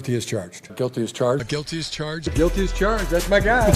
Guilty as charged. Guilty as charged. Guilty as charged. Guilty as charged. That's my guy.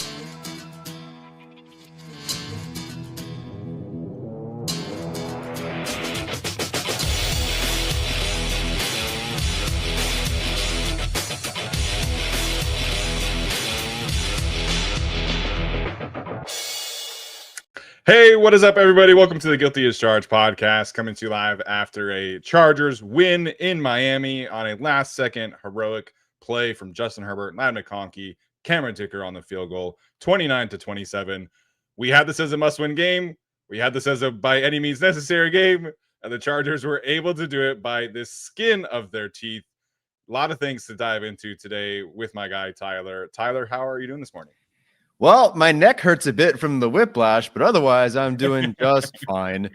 Hey, what is up, everybody? Welcome to the Guilty as Charged podcast, coming to you live after a Chargers win in Miami on a last-second heroic play from Justin Herbert, McConkey, Cameron Dicker on the field goal, 29-27. We had this as a must-win game. We had this as a by any means necessary game, and the Chargers were able to do it by the skin of their teeth. A lot of things to dive into today with my guy, Tyler. Tyler, how are you doing this morning? Well, my neck hurts a bit from the whiplash, but otherwise I'm doing just fine.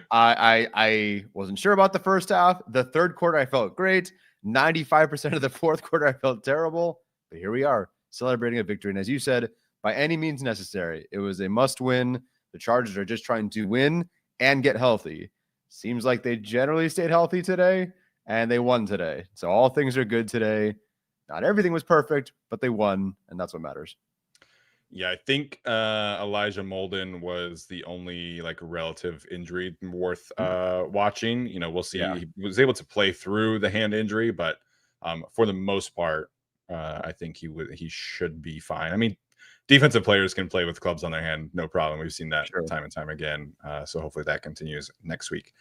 I wasn't sure about the first half. The third quarter, I felt great. 95% of the fourth quarter, I felt terrible. But here we are, celebrating a victory. And as you said, by any means necessary. It was a must-win. The Chargers are just trying to win and get healthy. Seems like they generally stayed healthy today, and they won today. So all things are good today. Not everything was perfect, but they won, and that's what matters. Yeah, I think Elijah Molden was the only relative injury worth watching. You know, we'll see. Yeah. He was able to play through the hand injury, but for the most part, I think he should be fine. I mean, defensive players can play with clubs on their hand, no problem. We've seen that time and time again. So hopefully that continues next week.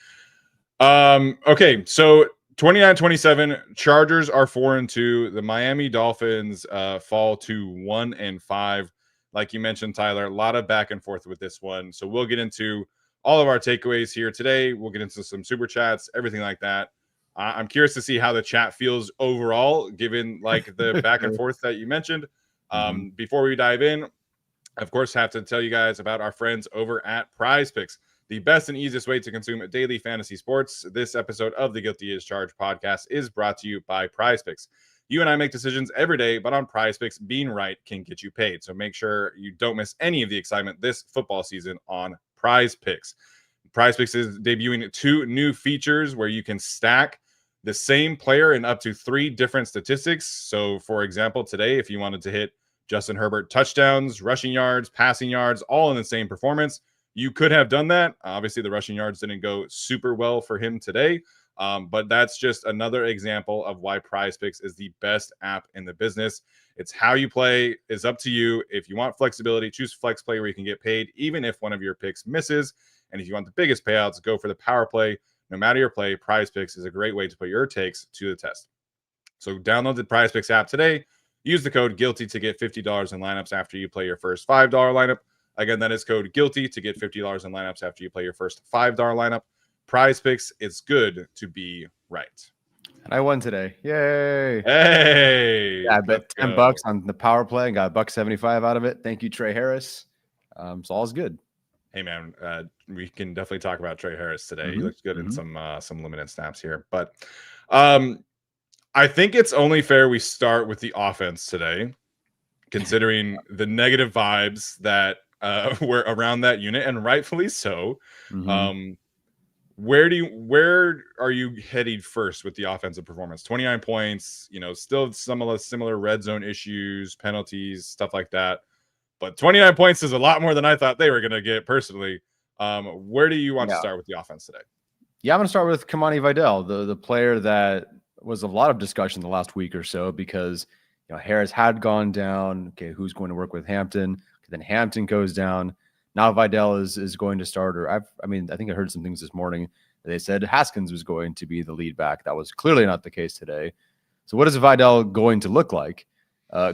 Okay, so 29-27, Chargers are 4-2. The Miami Dolphins fall to 1-5. Like you mentioned, Tyler, a lot of back and forth with this one. So we'll get into all of our takeaways here today. We'll get into some super chats, everything like that. I'm curious to see how the chat feels overall, given the back and forth that you mentioned. Before we dive in, of course, have to tell you guys about our friends over at Prize Picks, the best and easiest way to consume daily fantasy sports. This episode of the Guilty as Charged podcast is brought to you by Prize Picks. You and I make decisions every day, but on Prize Picks, being right can get you paid. So make sure you don't miss any of the excitement this football season on Prize Picks. Prize Picks is debuting 2 new features where you can stack the same player in up to 3 different statistics. So, for example, today, if you wanted to hit Justin Herbert touchdowns, rushing yards, passing yards, all in the same performance, you could have done that. Obviously, the rushing yards didn't go super well for him today. But that's just another example of why Prize Picks is the best app in the business. It's how you play is up to you. If you want flexibility, choose Flex Play where you can get paid even if one of your picks misses. And if you want the biggest payouts, go for the Power Play. No matter your play, Prize Picks is a great way to put your takes to the test. So download the Prize Picks app today. Use the code GUILTY to get $50 in lineups after you play your first $5 lineup. Again, that is code GUILTY to get $50 in lineups after you play your first $5 lineup. Prize Picks, it's good to be right. And I won today. Yay. Hey. Yeah, I bet $10 on the power play and got $1.75 out of it. Thank you, Trey Harris. So all's good. Hey, man, we can definitely talk about Trey Harris today. He looks good in some limited snaps here. But I think it's only fair we start with the offense today, considering the negative vibes that were around that unit, and rightfully so. Where are you headed first with the offensive performance? 29 points, still some of the similar red zone issues, penalties, stuff like that. But 29 points is a lot more than I thought they were going to get personally. Where do you want to start with the offense today? Yeah, I'm going to start with Kamani Vidal, the player that was a lot of discussion the last week or so because Harris had gone down. Okay, who's going to work with Hampton? Then Hampton goes down. Now Vidal is going to start, or I think I heard some things this morning. They said Haskins was going to be the lead back. That was clearly not the case today. So what is Vidal going to look like?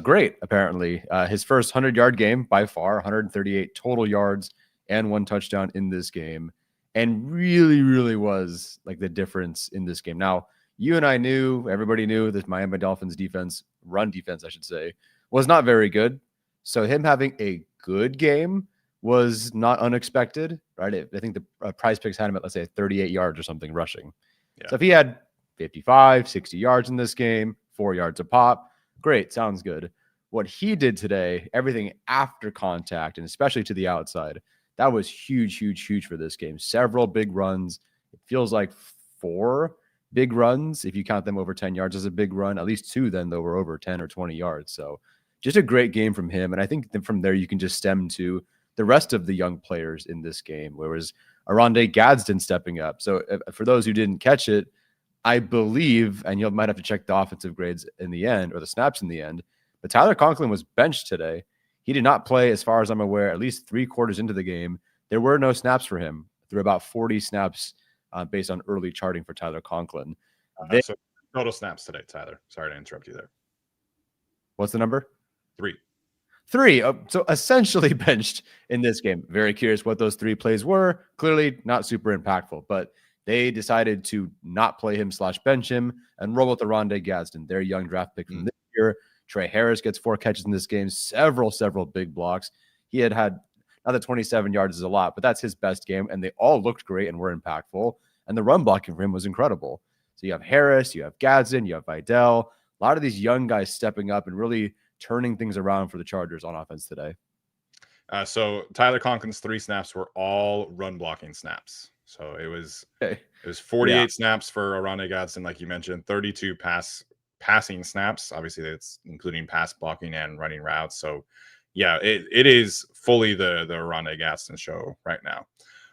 Great, apparently. His first 100-yard game by far, 138 total yards and 1 touchdown in this game. And really, really was the difference in this game. Now, you and I knew, everybody knew that Miami Dolphins defense, run defense, I should say, was not very good. So him having a good game was not unexpected, right? I think the Prize Picks had him at, let's say, 38 yards or something rushing. Yeah. So if he had 55, 60 yards in this game, 4 yards a pop, great, sounds good. What he did today, everything after contact, and especially to the outside, that was huge, huge, huge for this game. Several big runs. It feels like 4 big runs. If you count them over 10 yards as a big run, at least 2 then though were over 10 or 20 yards. So just a great game from him. And I think that from there you can just stem to the rest of the young players in this game, where was Arondé Gadsden stepping up. So for those who didn't catch it, I believe, and you might have to check the offensive grades in the end or the snaps in the end, but Tyler Conklin was benched today. He did not play, as far as I'm aware, at least 3 quarters into the game. There were no snaps for him through about 40 snaps based on early charting for Tyler Conklin. So total snaps today, Tyler. Sorry to interrupt you there. What's the number? 3. 3. So essentially benched in this game. Very curious what those 3 plays were. Clearly not super impactful, but they decided to not play him / bench him and roll with Arondé Gadsden, their young draft pick from this year. Trey Harris gets 4 catches in this game, several big blocks. He had not that 27 yards is a lot, but that's his best game, and they all looked great and were impactful. And the run blocking for him was incredible. So you have Harris, you have Gadsden, you have Vidal, a lot of these young guys stepping up and really turning things around for the Chargers on offense today. So Tyler Conklin's 3 snaps were all run blocking snaps. So it was 48 snaps for Arondé Gadsden, like you mentioned, 32 passing snaps. Obviously, that's including pass blocking and running routes. So yeah, it is fully the Arondé Gadsden show right now.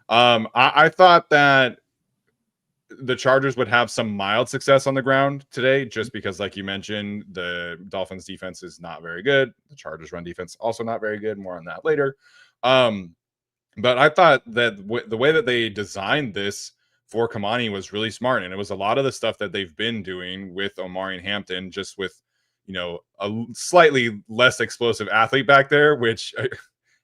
I thought that the Chargers would have some mild success on the ground today, just because, like you mentioned, the Dolphins defense is not very good. The Chargers run defense also not very good. More on that later. But I thought that the way that they designed this for Kamani was really smart. And it was a lot of the stuff that they've been doing with Omari and Hampton, just with, a slightly less explosive athlete back there, which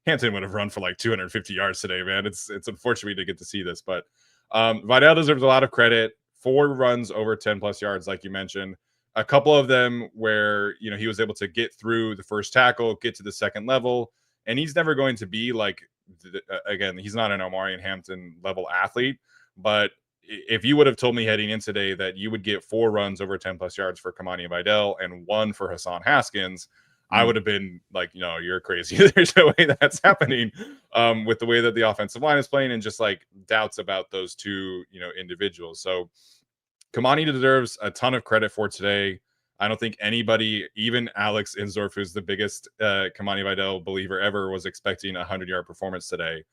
Hampton would have run for like 250 yards today, man. It's unfortunate to get to see this, but Vidal deserves a lot of credit. 4 runs over 10 plus yards, like you mentioned. A couple of them where, he was able to get through the first tackle, get to the second level. And he's never going to be like, again, he's not an Omari and Hampton level athlete. But if you would have told me heading in today that you would get 4 runs over 10 plus yards for Kamani and Vidal and 1 for Hassan Haskins, I would have been like, you're crazy. There's no way that's happening with the way that the offensive line is playing and just like doubts about those 2, individuals. So Kamani deserves a ton of credit for today. I don't think anybody, even Alex Insdorf, who's the biggest Kamani Vidal believer ever, was expecting a 100-yard performance today.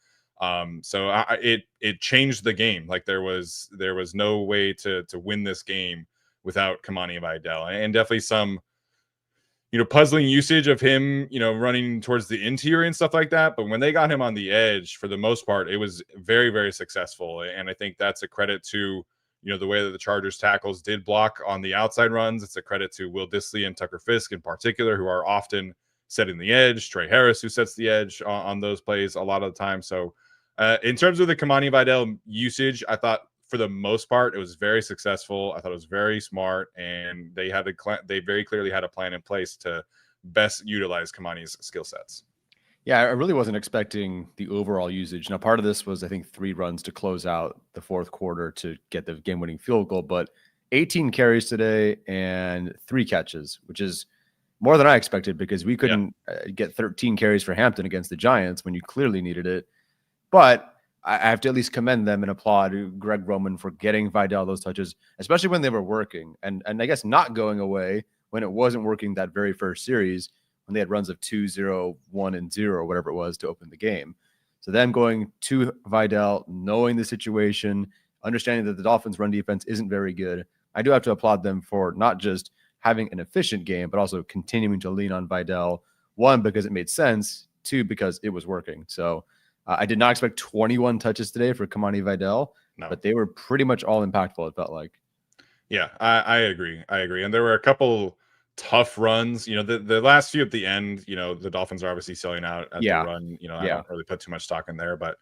So it changed the game. Like there was no way to win this game without Kamani Vidal, and definitely some puzzling usage of him, running towards the interior and stuff like that. But when they got him on the edge, for the most part, it was very, very successful. And I think that's a credit to, the way that the Chargers tackles did block on the outside runs. It's a credit to Will Dissly and Tucker Fisk in particular, who are often setting the edge. Trey Harris, who sets the edge on those plays a lot of the time. So in terms of the Kamani Vidal usage, I thought for the most part, it was very successful. I thought it was very smart, and they very clearly had a plan in place to best utilize Kamani's skill sets. Yeah, I really wasn't expecting the overall usage. Now, part of this was, I think, 3 runs to close out the fourth quarter to get the game-winning field goal, but 18 carries today and 3 catches, which is more than I expected because we couldn't get 13 carries for Hampton against the Giants when you clearly needed it. But I have to at least commend them and applaud Greg Roman for getting Vidal those touches, especially when they were working. And I guess not going away when it wasn't working that very first series, when they had runs of 2-0, 1-0, whatever it was to open the game. So them going to Vidal, knowing the situation, understanding that the Dolphins' run defense isn't very good. I do have to applaud them for not just having an efficient game, but also continuing to lean on Vidal. 1, because it made sense. 2, because it was working. So I did not expect 21 touches today for Kamani Vidal, but they were pretty much all impactful, it felt like. Yeah, I agree. And there were a couple tough runs. The last few at the end, the Dolphins are obviously selling out at the run. I don't really put too much stock in there. But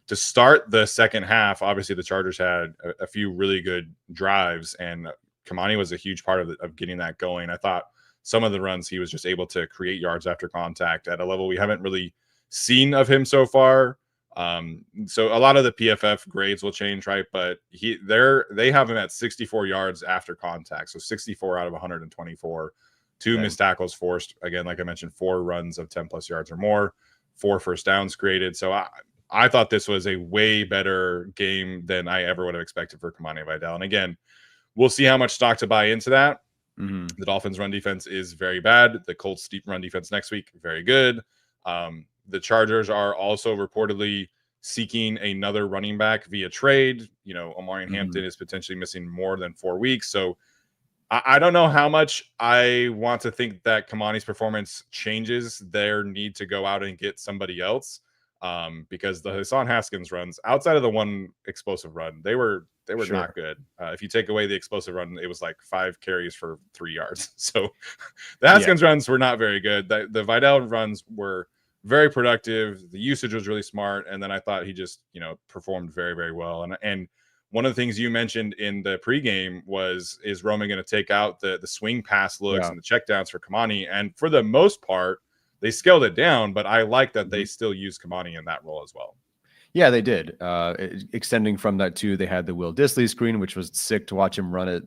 to start the second half, obviously the Chargers had a few really good drives, and Kamani was a huge part of getting that going. I thought some of the runs he was just able to create yards after contact at a level we haven't really seen of him so far. So a lot of the PFF grades will change, right? But they have him at 64 yards after contact. So 64 out of 124, 2 missed tackles forced. Again, like I mentioned, 4 runs of 10 plus yards or more, 4 first downs created. So I thought this was a way better game than I ever would have expected for Kamani Vidal. And again, we'll see how much stock to buy into that. Mm-hmm. The Dolphins' run defense is very bad. The Colts' deep run defense next week, very good. The Chargers are also reportedly seeking another running back via trade. Omarion Hampton is potentially missing more than 4 weeks. So I don't know how much I want to think that Kamani's performance changes their need to go out and get somebody else. Because the Hassan Haskins runs, outside of the one explosive run, they were not good. If you take away the explosive run, it was like 5 carries for 3 yards. So the Haskins runs were not very good. The Vidal runs were very productive. The usage was really smart. And then I thought he just, performed very, very well. And one of the things you mentioned in the pregame is Roman going to take out the swing pass looks and the checkdowns for Kamani? And for the most part, they scaled it down, but I like that they still use Kamani in that role as well. Yeah, they did. Extending from that too, they had the Will Dissly screen, which was sick to watch him run at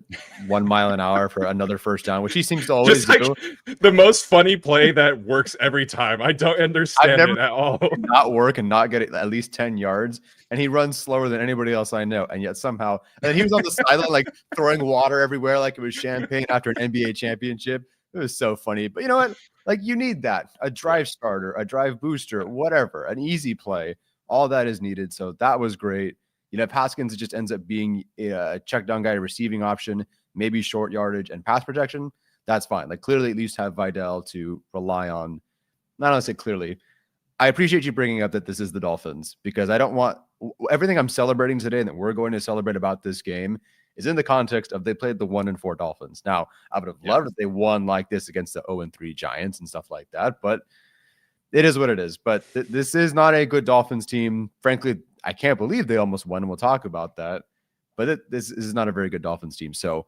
1 mile an hour for another first down, which he seems to always do. The most funny play that works every time. I don't understand it at all. Not work and not get it at least 10 yards, and he runs slower than anybody else I know, and yet somehow. And then he was on the sideline like throwing water everywhere, like it was champagne after an NBA championship. It was so funny. But you know what? Like, you need that. A drive starter, a drive booster, whatever, an easy play. All that is needed. So that was great. If Haskins just ends up being a check down guy, receiving option, maybe short yardage and pass protection, that's fine. Like, clearly at least have Vidal to rely on. Not only say clearly, I appreciate you bringing up that this is the Dolphins, because I don't want everything I'm celebrating today and that we're going to celebrate about this game is in the context of they played the 1-4 Dolphins. Now, I would have loved if they won like this against the 0-3 Giants and stuff like that, but it is what it is. But this is not a good Dolphins team. Frankly, I can't believe they almost won, and we'll talk about that. But this is not a very good Dolphins team. So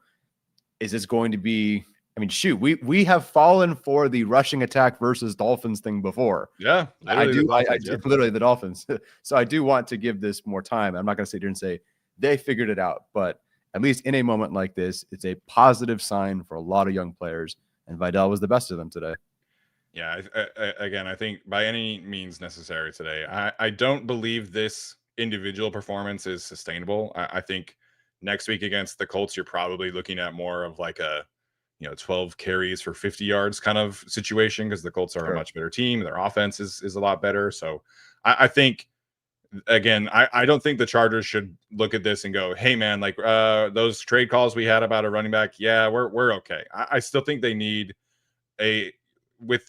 is this going to be – I mean, shoot, we have fallen for the rushing attack versus Dolphins thing before. Yeah. I do. It's literally the Dolphins. So I do want to give this more time. I'm not going to sit here and say they figured it out, but at least in a moment like this, it's a positive sign for a lot of young players, and Vidal was the best of them today. Yeah, again, I think by any means necessary today. I don't believe this individual performance is sustainable. I think next week against the Colts, you're probably looking at more of like a 12 carries for 50 yards kind of situation, because the Colts are a much better team. Their offense is a lot better. So I think, again, I don't think the Chargers should look at this and go, hey, man, like those trade calls we had about a running back, yeah, we're okay. I still think they need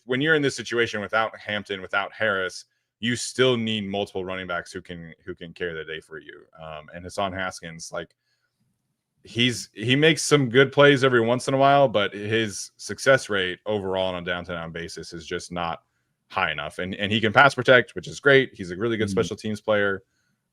when you're in this situation without Hampton, without Harris, you still need multiple running backs who can carry the day for you. And Hassan Haskins, like, he makes some good plays every once in a while, but his success rate overall on a down-to-down basis is just not high enough. And he can pass protect, which is great. He's a really good special teams player.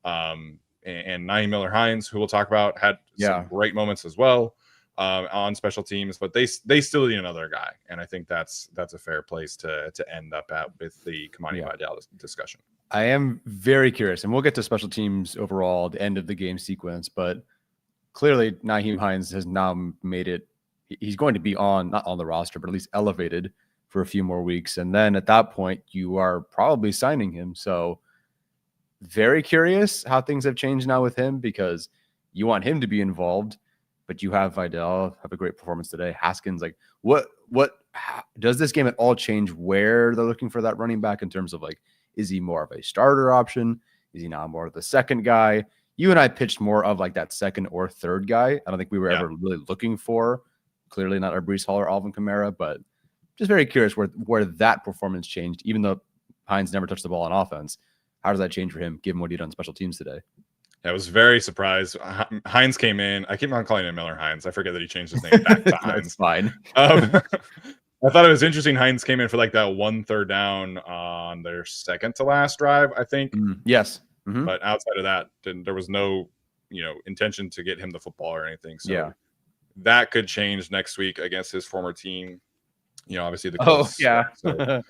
And Naheem Miller-Hines, who we'll talk about, had some great moments as well on special teams, but they still need another guy. And I think that's a fair place to end up at with the Kamani Vidal discussion. I am very curious, and we'll get to special teams overall at the end of the game sequence, but clearly Naheem Hines has now made it. He's going to be not on the roster, but at least elevated for a few more weeks. And then at that point, you are probably signing him. So very curious how things have changed now with him, because you want him to be involved, but you have Vidal have a great performance today. Haskins, like, what does this game at all change where they're looking for that running back in terms of, like, is he more of a starter option? Is he now more of the second guy? You and I pitched more of like that second or third guy. I don't think we were ever really looking for, clearly not our Breece Hall or Alvin Kamara, but just very curious where that performance changed, even though Hines never touched the ball on offense. How does that change for him, given what he did on special teams today? I was very surprised. Hines came in. I keep on calling him Miller Hines. I forget that he changed his name back to Hines. That's fine. I thought it was interesting. Hines came in for like that 1 third down on their second to last drive, I think. Yes. Mm-hmm. But outside of that, there was no, intention to get him the football or anything. So that could change next week against his former team. Obviously the Colts. So.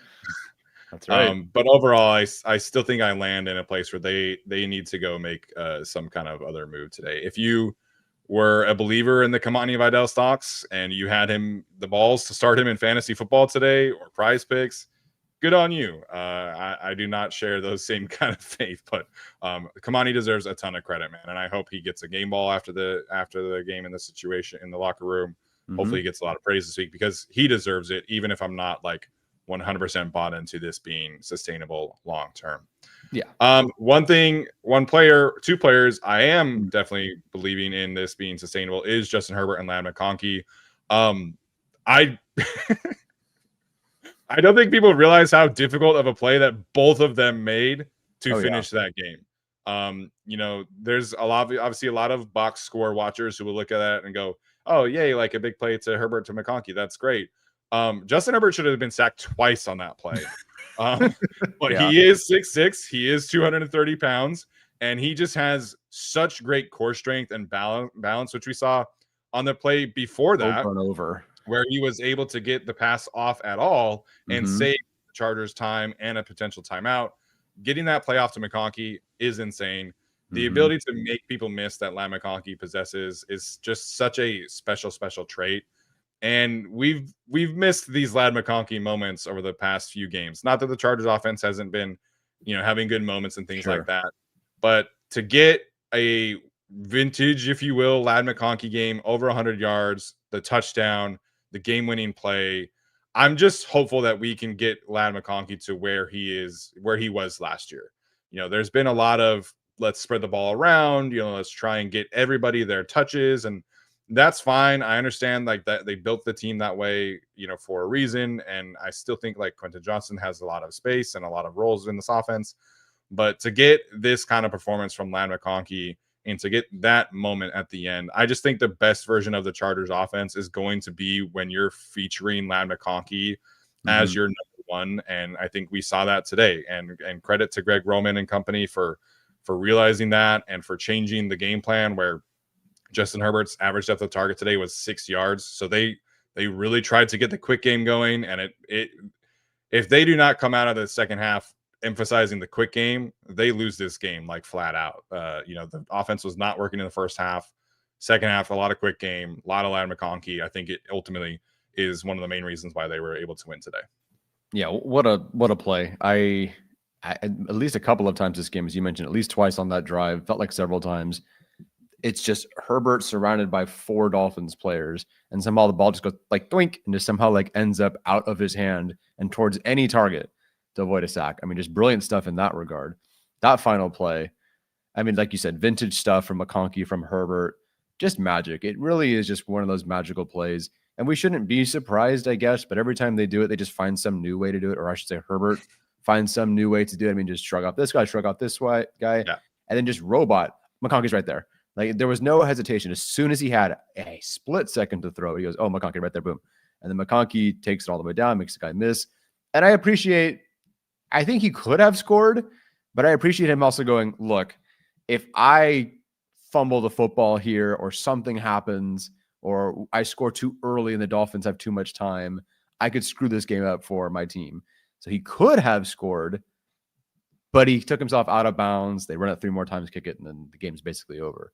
That's right. But overall, I still think I land in a place where they need to go make some kind of other move today. If you were a believer in the Kamani Vidal stocks and you had the balls to start him in fantasy football today or prize picks, good on you. I do not share those same kind of faith, but Kamani deserves a ton of credit, man. And I hope he gets a game ball after the game in this situation in the locker room. Hopefully he gets a lot of praise this week because he deserves it, even if I'm not like 100% bought into this being sustainable long term. Yeah. Two players I am definitely believing in this being sustainable is Justin Herbert and Ladd McConkey. I I don't think people realize how difficult of a play that both of them made to finish that game. There's obviously a lot of box score watchers who will look at that and go, "Oh, yay, like a big play to Herbert to McConkey. That's great." Justin Herbert should have been sacked twice on that play. But he is 6'6", he is 230 pounds, and he just has such great core strength and balance, which we saw on the play before that, over and over, where he was able to get the pass off at all and save the Chargers time and a potential timeout. Getting that play off to McConkey is insane. The ability to make people miss that Ladd McConkey possesses is just such a special trait. And we've missed these Ladd McConkey moments over the past few games. Not that the Chargers offense hasn't been, having good moments and things like that, but to get a vintage, if you will, Ladd McConkey game over 100 yards, the touchdown, the game-winning play, I'm just hopeful that we can get Ladd McConkey to where he was last year. There's been a lot of let's spread the ball around, let's try and get everybody their touches, and that's fine. I understand like that they built the team that way, for a reason. And I still think like Quentin Johnson has a lot of space and a lot of roles in this offense. But to get this kind of performance from Ladd McConkey and to get that moment at the end, I just think the best version of the Chargers offense is going to be when you're featuring Ladd McConkey as your number one. And I think we saw that today. And credit to Greg Roman and company for realizing that and for changing the game plan where Justin Herbert's average depth of target today was 6 yards. So they really tried to get the quick game going. And if they do not come out of the second half emphasizing the quick game, they lose this game like flat out. The offense was not working in the first half. Second half, a lot of quick game, a lot of Ladd McConkey. I think it ultimately is one of the main reasons why they were able to win today. Yeah, what a play. I at least a couple of times this game, as you mentioned, at least twice on that drive, felt like several times. It's just Herbert surrounded by 4 Dolphins players, and somehow the ball just goes like doink and just somehow like ends up out of his hand and towards any target to avoid a sack. I mean, just brilliant stuff in that regard. That final play, I mean, like you said, vintage stuff from McConkey, from Herbert, just magic. It really is just one of those magical plays, and we shouldn't be surprised, I guess, but every time they do it, they just find some new way to do it, or I should say Herbert finds some new way to do it. I mean, just shrug off this guy, shrug off this guy, and then just robot. McConkey's right there. Like there was no hesitation. As soon as he had a split second to throw, he goes, "Oh, McConkey right there, boom!" And then McConkey takes it all the way down, makes the guy miss. And I think he could have scored, but I appreciate him also going, "Look, if I fumble the football here, or something happens, or I score too early and the Dolphins have too much time, I could screw this game up for my team." So he could have scored, but he took himself out of bounds. They run it 3 more times, kick it, and then the game's basically over.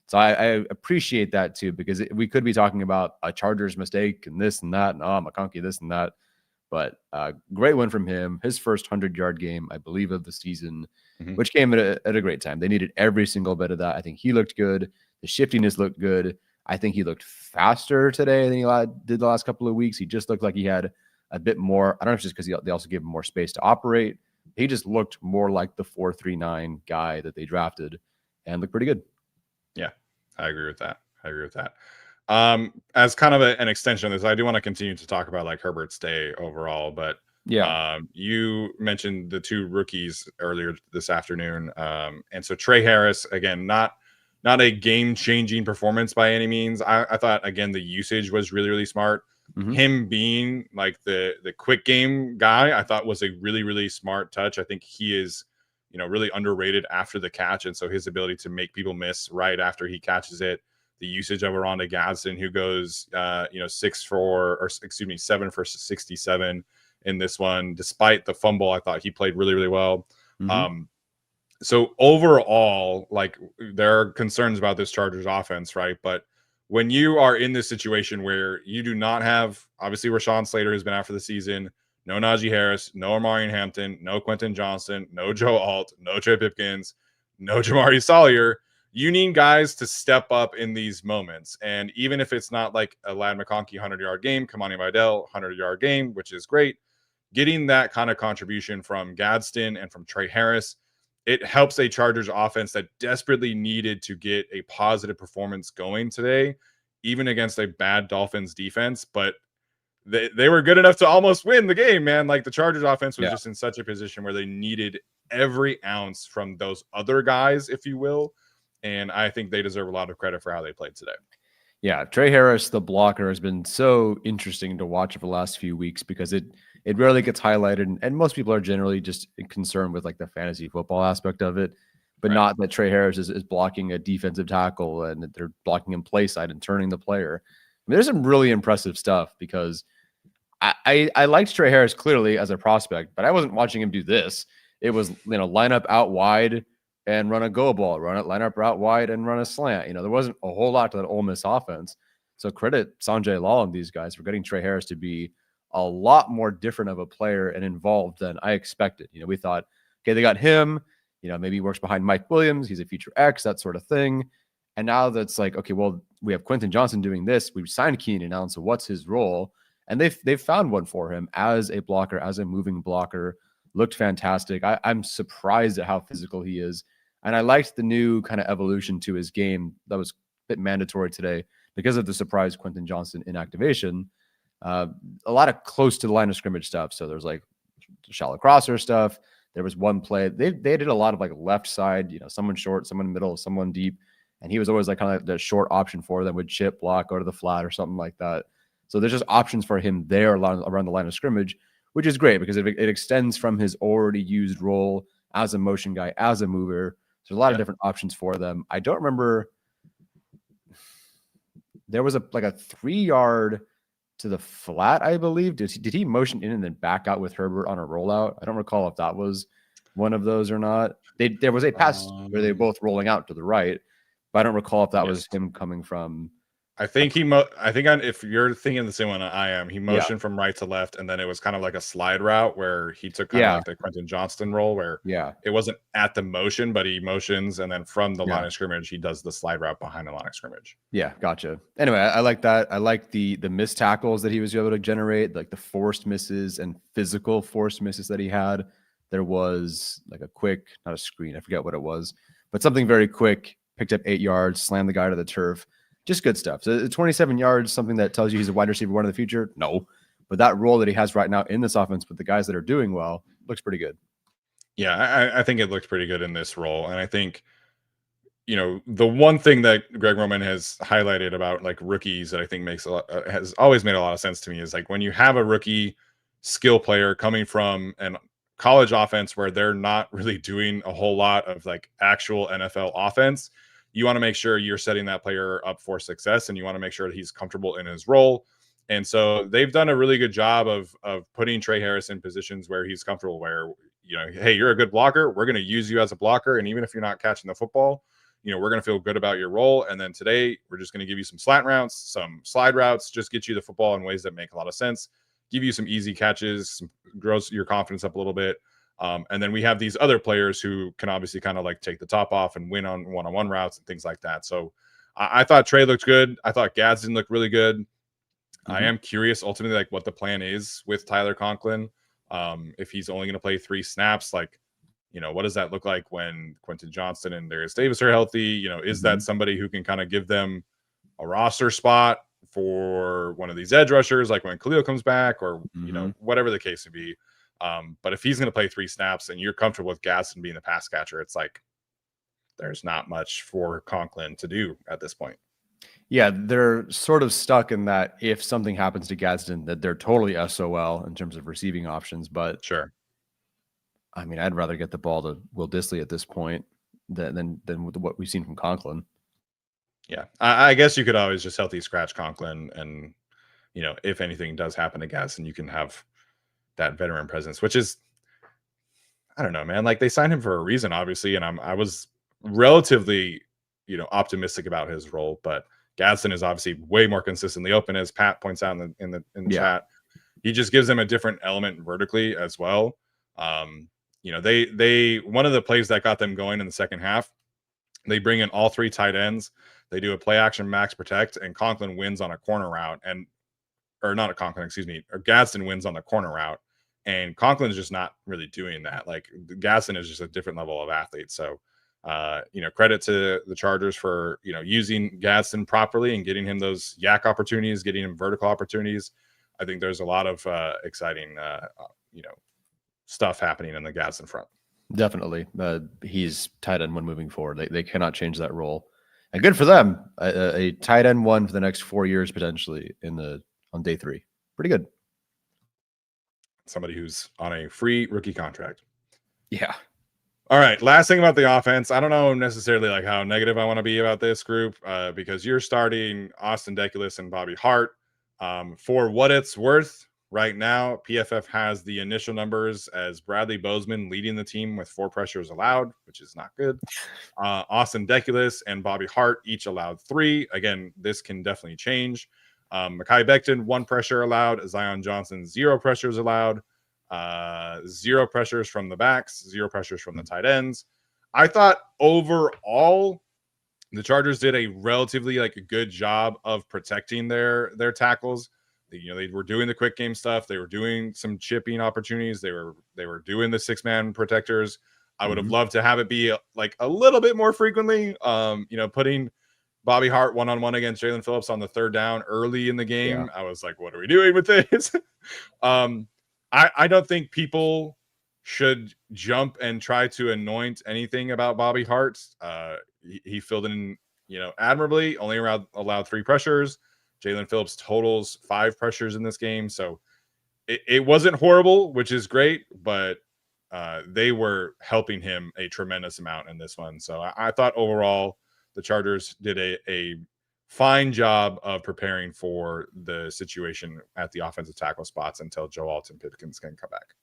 So I appreciate that too, because we could be talking about a Chargers mistake and this and that, and McConkey this and that. But great win from him. His first 100-yard game, I believe, of the season, which came at a great time. They needed every single bit of that. I think he looked good. The shiftiness looked good. I think he looked faster today than he did the last couple of weeks. He just looked like he had a bit more. I don't know if it's just because they also gave him more space to operate. He just looked more like the 4.39 guy that they drafted and looked pretty good. Yeah, I agree with that. As kind of an extension of this, I do want to continue to talk about like Herbert's day overall, but you mentioned the 2 rookies earlier this afternoon. And so Trey Harris, again, not a game-changing performance by any means. I thought, again, the usage was really, really smart. Him being like the quick game guy, I thought was a really, really smart touch. I think he is, really underrated after the catch. And so his ability to make people miss right after he catches it, the usage of Aranda Gadsden, who goes, 7 for 67 in this one, despite the fumble, I thought he played really, really well. So overall, like there are concerns about this Chargers offense, right? But when you are in this situation where you do not have, obviously Rashawn Slater has been out for the season, no Najee Harris, no Amari Hampton, no Quentin Johnston, no Joe Alt, no Trey Pipkins, no Jamari Salyer. You need guys to step up in these moments. And even if it's not like a Lad McConkey 100-yard game, Kamani Vidal 100-yard game, which is great, getting that kind of contribution from Gadsden and from Trey Harris, it helps a Chargers offense that desperately needed to get a positive performance going today, even against a bad Dolphins defense. But they were good enough to almost win the game, man. Like the Chargers offense was just in such a position where they needed every ounce from those other guys, if you will. And I think they deserve a lot of credit for how they played today. Yeah, Trey Harris, the blocker, has been so interesting to watch over the last few weeks because it rarely gets highlighted, and most people are generally just concerned with like the fantasy football aspect of it, but not that Trey Harris is blocking a defensive tackle and that they're blocking him play side and turning the player. I mean, there's some really impressive stuff because I liked Trey Harris clearly as a prospect, but I wasn't watching him do this. It was, line up out wide and run a go ball, line up out wide and run a slant. There wasn't a whole lot to that Ole Miss offense. So credit Sanjay Lal and these guys for getting Trey Harris to be a lot more different of a player and involved than I expected. We thought, okay, they got him, maybe he works behind Mike Williams. He's a future X, that sort of thing. And now that's like, okay, well, we have Quentin Johnston doing this. We've signed Keenan Allen. So what's his role? And they've found one for him as a blocker, as a moving blocker. Looked fantastic. I'm surprised at how physical he is. And I liked the new kind of evolution to his game that was a bit mandatory today because of the surprise Quentin Johnston inactivation. A lot of close to the line of scrimmage stuff. So there's like shallow crosser stuff. There was one play. They did a lot of like left side, someone short, someone middle, someone deep. And he was always like kind of the short option for them, would chip, block, go to the flat or something like that. So there's just options for him there around the line of scrimmage, which is great because it extends from his already used role as a motion guy, as a mover. There's a lot of different options for them. I don't remember. There was a 3-yard to the flat, I believe. Did he motion in and then back out with Herbert on a rollout? I don't recall if that was one of those or not. There was a pass where they were both rolling out to the right, but I don't recall if that was him coming from. I think if you're thinking the same one I am, he motioned from right to left, and then it was kind of like a slide route where he took kind of like the Quentin Johnston role, where it wasn't at the motion, but he motions, and then from the line of scrimmage, he does the slide route behind the line of scrimmage. Yeah, gotcha. Anyway, I like that. I like the missed tackles that he was able to generate, like the forced misses and physical forced misses that he had. There was like a quick, not a screen, I forget what it was, but something very quick, picked up 8 yards, slammed the guy to the turf. Just good stuff. So 27 yards, something that tells you he's a wide receiver one in the future? No. But that role that he has right now in this offense with the guys that are doing well looks pretty good. Yeah, I think it looks pretty good in this role. And I think, the one thing that Greg Roman has highlighted about like rookies that I think has always made a lot of sense to me is like when you have a rookie skill player coming from an college offense where they're not really doing a whole lot of like actual NFL offense, you want to make sure you're setting that player up for success, and you want to make sure that he's comfortable in his role. And so they've done a really good job of putting Trey Harris in positions where he's comfortable, where, hey, you're a good blocker. We're going to use you as a blocker. And even if you're not catching the football, we're going to feel good about your role. And then today we're just going to give you some slant routes, some slide routes, just get you the football in ways that make a lot of sense, give you some easy catches, grows your confidence up a little bit. And then we have these other players who can obviously kind of like take the top off and win on one-on-one routes and things like that. So I thought Trey looked good. I thought Gadsden looked really good. I am curious ultimately like what the plan is with Tyler Conklin. If he's only going to play 3 snaps, like, what does that look like when Quentin Johnston and Darius Davis are healthy? Is that somebody who can kind of give them a roster spot for one of these edge rushers, like when Khalil comes back, or, whatever the case would be. But if he's going to play 3 snaps and you're comfortable with Gadsden being the pass catcher, it's like there's not much for Conklin to do at this point. Yeah, they're sort of stuck in that if something happens to Gadsden, that they're totally SOL in terms of receiving options. But sure, I mean, I'd rather get the ball to Will Dissly at this point than what we've seen from Conklin. Yeah, I guess you could always just healthy scratch Conklin, and if anything does happen to Gadsden, you can have that veteran presence, which is, I don't know, man. Like they signed him for a reason, obviously, and I was relatively, optimistic about his role, but Gadsden is obviously way more consistently open, as Pat points out in the chat. he just gives them a different element vertically as well. You know, they one of the plays that got them going in the second half, they bring in all 3 tight ends. They do a play action max protect, and Conklin wins on a corner route, or not a Conklin, excuse me, or Gadsden wins on the corner route, and Conklin's just not really doing that. Like Gadsden is just a different level of athlete. So, you know, credit to the Chargers for, you know, using Gadsden properly and getting him those yak opportunities, getting him vertical opportunities. I think there's a lot of exciting, you know, stuff happening in the Gadsden front. Definitely. He's tight end 1 moving forward. They cannot change that role. And good for them. A tight end 1 for the next 4 years, potentially on day 3. Pretty good. Somebody who's on a free rookie contract. Yeah. All right. Last thing about the offense. I don't know necessarily like how negative I want to be about this group because you're starting Austin Deculus and Bobby Hart. For what it's worth, right now, PFF has the initial numbers as Bradley Bozeman leading the team with 4 pressures allowed, which is not good. Austin Deculus and Bobby Hart each allowed 3. Again, this can definitely change. Mekhi Becton, 1 pressure allowed. Zion Johnson, 0 pressures allowed. 0 pressures from the backs, 0 pressures from the tight ends. I thought overall the Chargers did a relatively like a good job of protecting their tackles. You know, they were doing the quick game stuff. They were doing some chipping opportunities. They were doing the 6-man protectors. I would have loved to have it be like a little bit more frequently. You know, putting Bobby Hart 1-on-1 against Jalen Phillips on the 3rd down early in the game. Yeah. I was like, what are we doing with this? I don't think people should jump and try to anoint anything about Bobby Hart. He filled in, you know, admirably, only allowed 3 pressures. Jalen Phillips totals 5 pressures in this game. So it wasn't horrible, which is great, but they were helping him a tremendous amount in this one. So I thought overall the Chargers did a fine job of preparing for the situation at the offensive tackle spots until Joe Alton Pipkins can come back.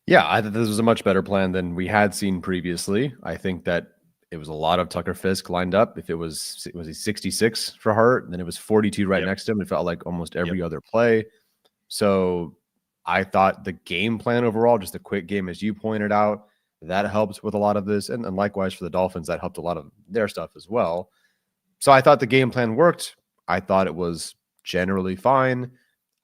Yeah, I thought this was a much better plan than we had seen previously. I think that it was a lot of Tucker Fisk lined up. If it was he 66 for Hart, and then it was 42 right next to him. It felt like almost every other play. So I thought the game plan overall, just a quick game, as you pointed out, that helped with a lot of this. And likewise for the Dolphins, that helped a lot of their stuff as well. So I thought the game plan worked. I thought it was generally fine.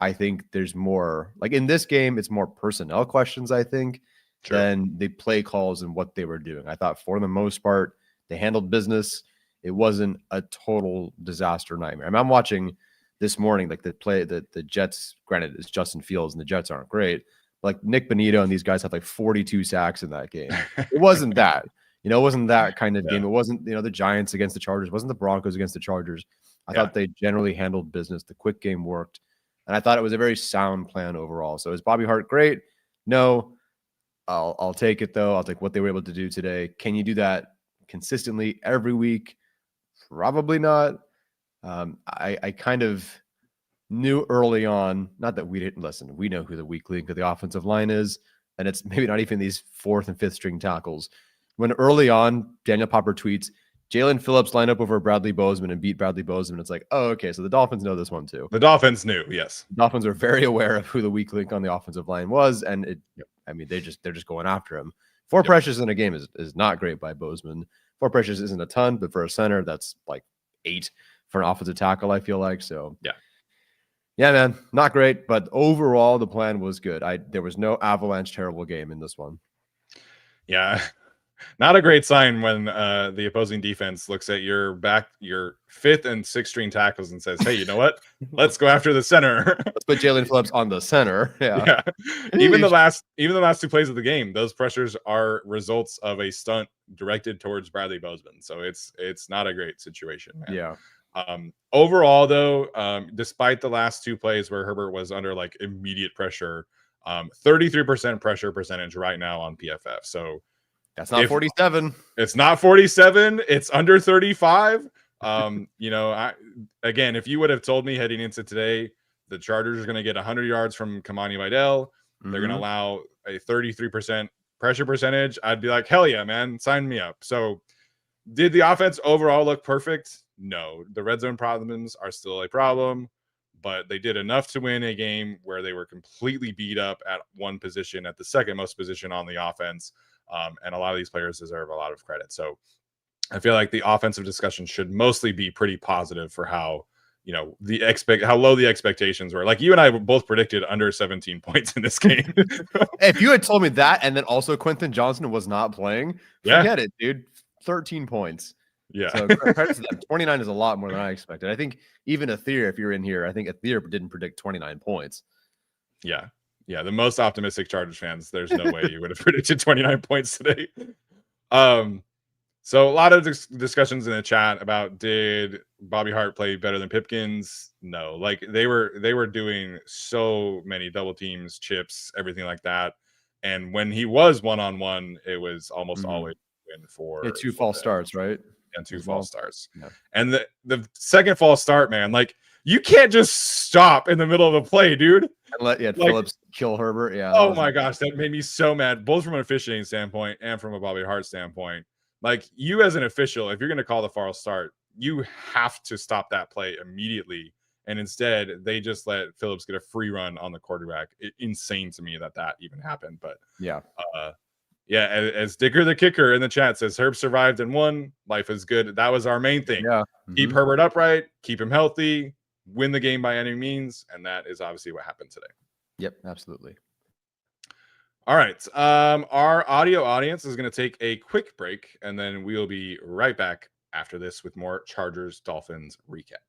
I think there's more, like in this game, it's more personnel questions, I think, than the play calls and what they were doing. I thought for the most part, they handled business. It wasn't a total disaster nightmare. I mean, I'm watching this morning, like the Jets, granted, it's Justin Fields and the Jets aren't great. Like Nick Bonito and these guys have like 42 sacks in that game. It wasn't that. You know, it wasn't that kind of game. It wasn't, you know, the Giants against the Chargers. It wasn't the Broncos against the Chargers. I thought they generally handled business. The quick game worked. And I thought it was a very sound plan overall. So is Bobby Hart great? No. I'll take it, though. I'll take what they were able to do today. Can you do that consistently every week? Probably not. I kind of knew early on, not that we didn't listen. We know who the weak link of the offensive line is, and it's maybe not even these 4th and 5th string tackles. When early on, Daniel Popper tweets, Jalen Phillips lined up over Bradley Bozeman and beat Bradley Bozeman. It's like, oh, okay, so the Dolphins know this one too. The Dolphins knew, yes. The Dolphins are very aware of who the weak link on the offensive line was, and I mean, they're just going after him. 4 pressures in a game is not great by Bozeman. 4 pressures isn't a ton, but for a center, that's like 8 for an offensive tackle, I feel like. So yeah, man, not great, but overall the plan was good. There was no avalanche terrible game in this one. Yeah. Not a great sign when the opposing defense looks at your 5th and 6th string tackles and says, hey, you know what? Let's go after the center. Let's put Jalen Phillips on the center. Yeah. Even the last 2 plays of the game, those pressures are results of a stunt directed towards Bradley Bozeman. So it's not a great situation, man. Yeah. Overall, though, despite the last 2 plays where Herbert was under like immediate pressure, 33% pressure percentage right now on PFF. So that's not 47. It's not 47. It's under 35. You know, again, if you would have told me heading into today, the Chargers are going to get 100 yards from Kamani Vidal, they're going to allow a 33% pressure percentage, I'd be like, hell yeah, man, sign me up. So did the offense overall look perfect? No. The red zone problems are still a problem, but they did enough to win a game where they were completely beat up at one position, at the second most position on the offense. And a lot of these players deserve a lot of credit. So I feel like the offensive discussion should mostly be pretty positive for how, how low the expectations were. Like you and I both predicted under 17 points in this game. If you had told me that, and then also Quentin Johnson was not playing, forget it, dude. 13 points. Yeah. So credit to them. 29 is a lot more than I expected. I think even Aether, if you're in here, I think Aether didn't predict 29 points. Yeah. Yeah. The most optimistic Chargers fans, there's no way you would have predicted 29 points today. So a lot of discussions in the chat about, did Bobby Hart play better than Pipkins? No, like they were doing so many double teams, chips, everything like that. And when he was one-on-one, it was almost always win for two false starts, right? And two false starts. Yeah. And the second false start, man, like you can't just stop in the middle of a play, dude. And let Phillips kill Herbert. Yeah. Oh my gosh, that made me so mad, both from an officiating standpoint and from a Bobby Hart standpoint. Like you as an official, if you're going to call the false start, you have to stop that play immediately. And instead, they just let Phillips get a free run on the quarterback. Insane to me that even happened. But yeah. As Dicker the Kicker in the chat says, Herb survived and won. Life is good. That was our main thing. Yeah. Keep Herbert upright, keep him healthy, win the game by any means. And that is obviously what happened today. Yep, absolutely. All right. Our audio audience is going to take a quick break, and then we'll be right back after this with more Chargers Dolphins recap.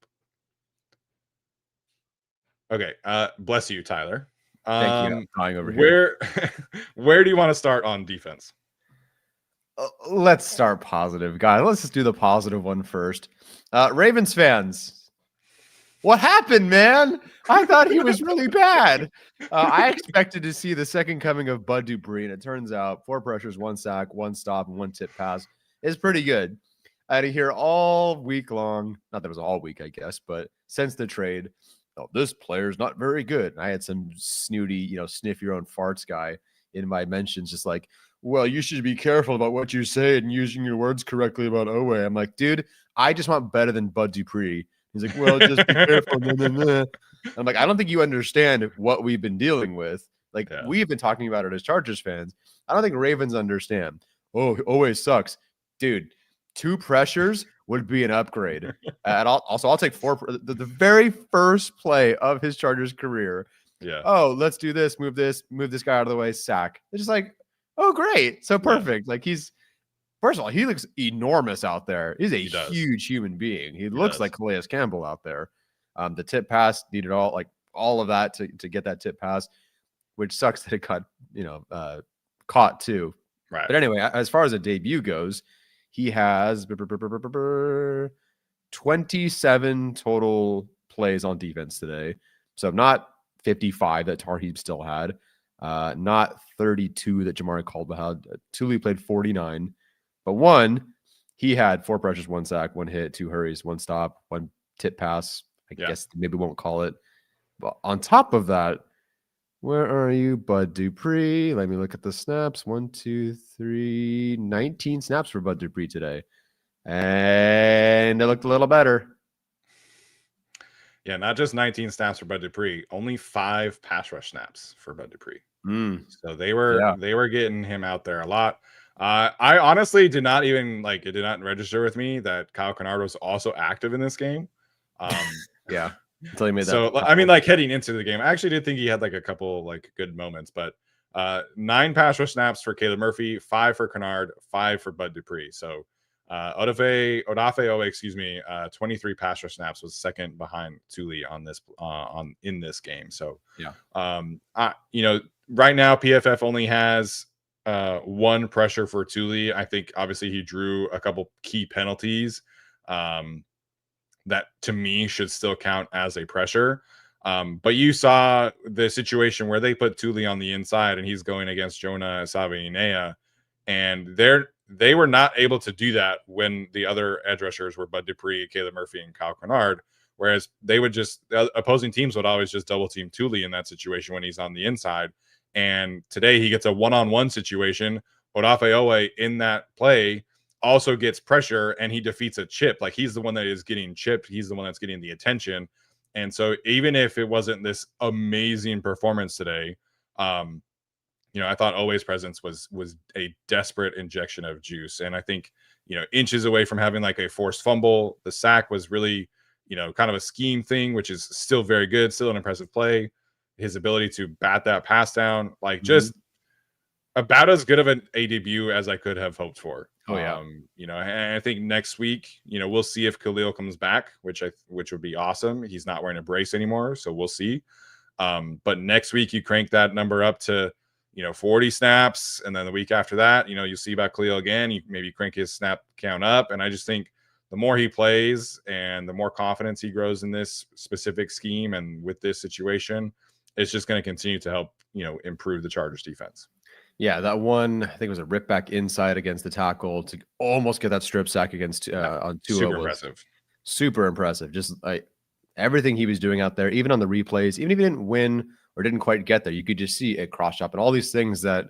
Okay. Bless you, Tyler. Thank you. I'm crying over here. Where do you want to start on defense? Let's start positive, guys. Let's just do the positive one first. Ravens fans, what happened, man? I thought he was really bad. I expected to see the second coming of Bud Dupree, and it turns out 4 pressures, 1 sack, 1 stop, and 1 tip pass is pretty good. I had to hear all week long, not that it was all week, I guess, but since the trade, oh, this player's not very good. And I had some snooty, sniff your own farts guy in my mentions, just like, well, you should be careful about what you say and using your words correctly about Owe. I'm like, dude, I just want better than Bud Dupree. He's like, well, just be careful. I'm like, I don't think you understand what we've been dealing with. Like, we've been talking about it as Chargers fans. I don't think Ravens understand. Oh, always sucks. Dude, 2 pressures would be an upgrade. And I'll take 4. The very first play of his Chargers career. Yeah. Oh, let's do this. Move this guy out of the way. Sack. It's just like, oh, great. So perfect. Like first of all, he looks enormous out there. He's a huge human being. He looks like Calais Campbell out there. The tip pass needed all of that to get that tip pass, which sucks that it got caught too. Right. But anyway, as far as a debut goes, he has 27 total plays on defense today. So not 55 that Tarheeb still had, not 32 that Jamari Caldwell had. Tuli played 49. But he had 4 pressures, 1 sack, 1 hit, 2 hurries, 1 stop, 1 tip pass. I guess maybe won't call it. But on top of that, where are you, Bud Dupree? Let me look at the snaps. 1, 2, 3, 19 snaps for Bud Dupree today. And it looked a little better. Yeah, not just 19 snaps for Bud Dupree, only 5 pass rush snaps for Bud Dupree. So they were getting him out there a lot. I honestly did not even it did not register with me that Kyle Kennard was also active in this game. Yeah. Until you made that. So I mean, heading into the game, I actually did think he had a couple good moments, but 9 pass rush snaps for Caleb Murphy, 5 for Kennard, 5 for Bud Dupree. So Odafe Owe, 23 pass rush snaps, was second behind Tuli on this in this game. So right now PFF only has 1 pressure for Tuli. I think obviously he drew a couple key penalties that to me should still count as a pressure. But you saw the situation where they put Tuli on the inside and he's going against Jonah Savinea, and they were not able to do that when the other edge rushers were Bud Dupree, Caleb Murphy, and Kyle Kennard. Whereas the opposing teams would always just double team Tuli in that situation when he's on the inside. And today he gets a one-on-one situation. Odafe Owe in that play also gets pressure and he defeats a chip. He's the one that is getting chipped. He's the one that's getting the attention. And so even if it wasn't this amazing performance today, I thought Oweh's presence was a desperate injection of juice. And I think, inches away from having like a forced fumble, the sack was really, kind of a scheme thing, which is still very good, still an impressive play. His ability to bat that pass down, like just about as good of a debut as I could have hoped for. Oh yeah. And I think next week, we'll see if Khalil comes back, which would be awesome. He's not wearing a brace anymore, so we'll see. But next week you crank that number up to 40 snaps, and then the week after that, you'll see about Khalil again. You maybe crank his snap count up, and I just think the more he plays and the more confidence he grows in this specific scheme and with this situation, it's just going to continue to help improve the Chargers defense. Yeah, that one, I think it was a rip back inside against the tackle to almost get that strip sack against on Tua. Super impressive. Super impressive. Just like everything he was doing out there, even on the replays, even if he didn't win or didn't quite get there, you could just see a cross chop and all these things that,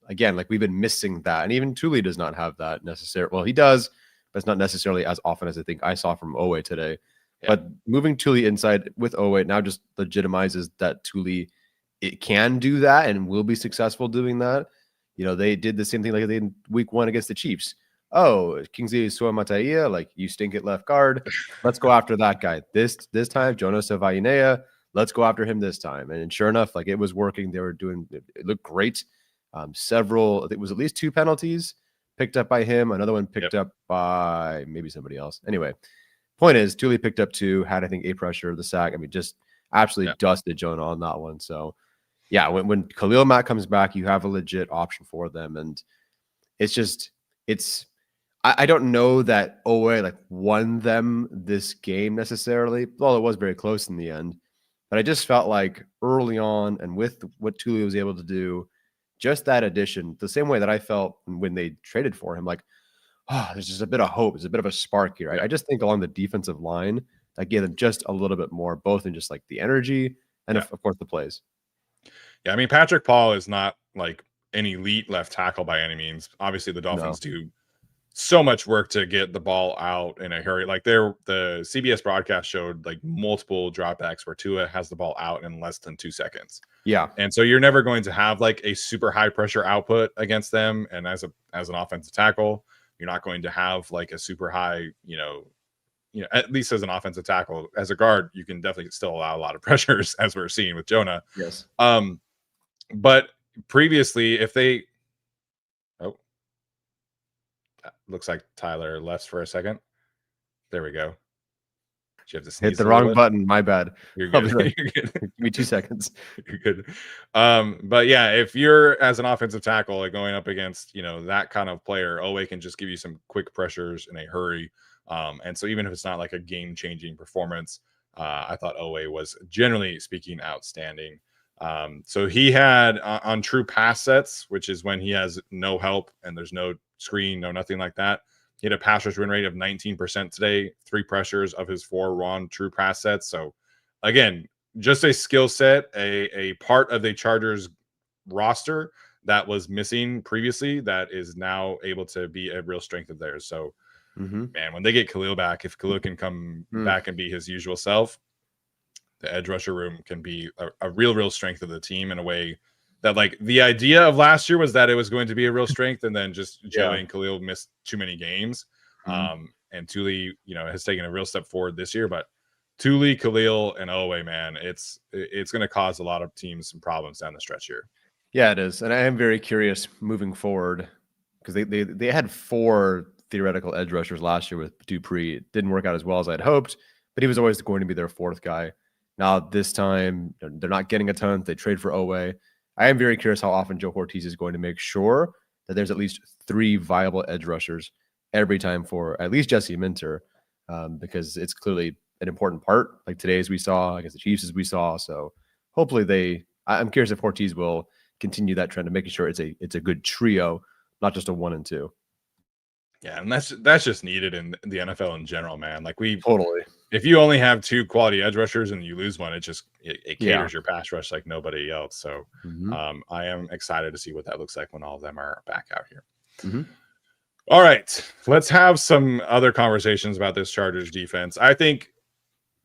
again, like we've been missing that. And even Thule does not have that necessarily. Well, he does, but it's not necessarily as often as I think I saw from Oweh today. Yeah. But moving Thule inside with Oweh now just legitimizes that Thule it can do that and will be successful doing that. They did the same thing like they did in week 1 against the Chiefs. Oh, Kingsley Suamataia, like you stink at left guard. Let's go after that guy. This time, Jonas Avainea, let's go after him this time. And sure enough, like it was working. They were doing it looked great. Several, I think it was at least 2 penalties picked up by him. Another one picked up by maybe somebody else. Anyway, point is, Thule picked up 2, had I think 8 pressure, the sack. I mean, just absolutely dusted Jonah on that one. So yeah, when Khalil Mack comes back, you have a legit option for them. And I don't know that Oweh like won them this game necessarily, although it was very close in the end. But I just felt like early on and with what Thule was able to do, just that addition, the same way that I felt when they traded for him, like, there's just a bit of hope. There's a bit of a spark here. I just think along the defensive line, that gave them just a little bit more, both in just like the energy and of course the plays. Yeah, I mean, Patrick Paul is not like an elite left tackle by any means. Obviously, the Dolphins do so much work to get the ball out in a hurry. Like the CBS broadcast showed like multiple dropbacks where Tua has the ball out in less than 2 seconds. Yeah. And so you're never going to have like a super high pressure output against them. And as an offensive tackle, you're not going to have like a super high, at least as an offensive tackle. As a guard, you can definitely still allow a lot of pressures, as we're seeing with Jonah. Yes. But previously, if they looks like Tyler left for a second. There we go. You have to hit the wrong button. My bad. You're good. Right. You're good. Give me 2 seconds. You're good. But yeah, if you're as an offensive tackle like going up against that kind of player, Oweh can just give you some quick pressures in a hurry. And so even if it's not like a game-changing performance, I thought Oweh was generally speaking outstanding. So he had on true pass sets, which is when he has no help and there's no screen, no nothing like that. He had a pass rush win rate of 19% today. 3 pressures of his 4 were on true pass sets. So again, just a skill set, a part of the Chargers roster that was missing previously that is now able to be a real strength of theirs. So man, when they get Khalil back, if Khalil can come back and be his usual self, the edge rusher room can be a real strength of the team in a way that like the idea of last year was that it was going to be a real strength, and then just Joey and Khalil missed too many games. And Thule, has taken a real step forward this year, but Thule, Khalil, and Oweh, man, it's going to cause a lot of teams some problems down the stretch here. Yeah, it is. And I am very curious moving forward because they had 4 theoretical edge rushers last year with Dupree. It didn't work out as well as I'd hoped, but he was always going to be their 4th guy. Now this time they're not getting a ton. They trade for Oweh. I am very curious how often Joe Ortiz is going to make sure that there's at least 3 viable edge rushers every time for at least Jesse Minter, because it's clearly an important part. Like today, as we saw against the Chiefs, as we saw. So hopefully I'm curious if Ortiz will continue that trend of making sure it's a good trio, not just a 1 and 2. Yeah, and that's just needed in the NFL in general, man. Like totally. If you only have 2 quality edge rushers and you lose one, it caters your pass rush like nobody else. So I am excited to see what that looks like when all of them are back out here. All right, let's have some other conversations about this Chargers defense. I think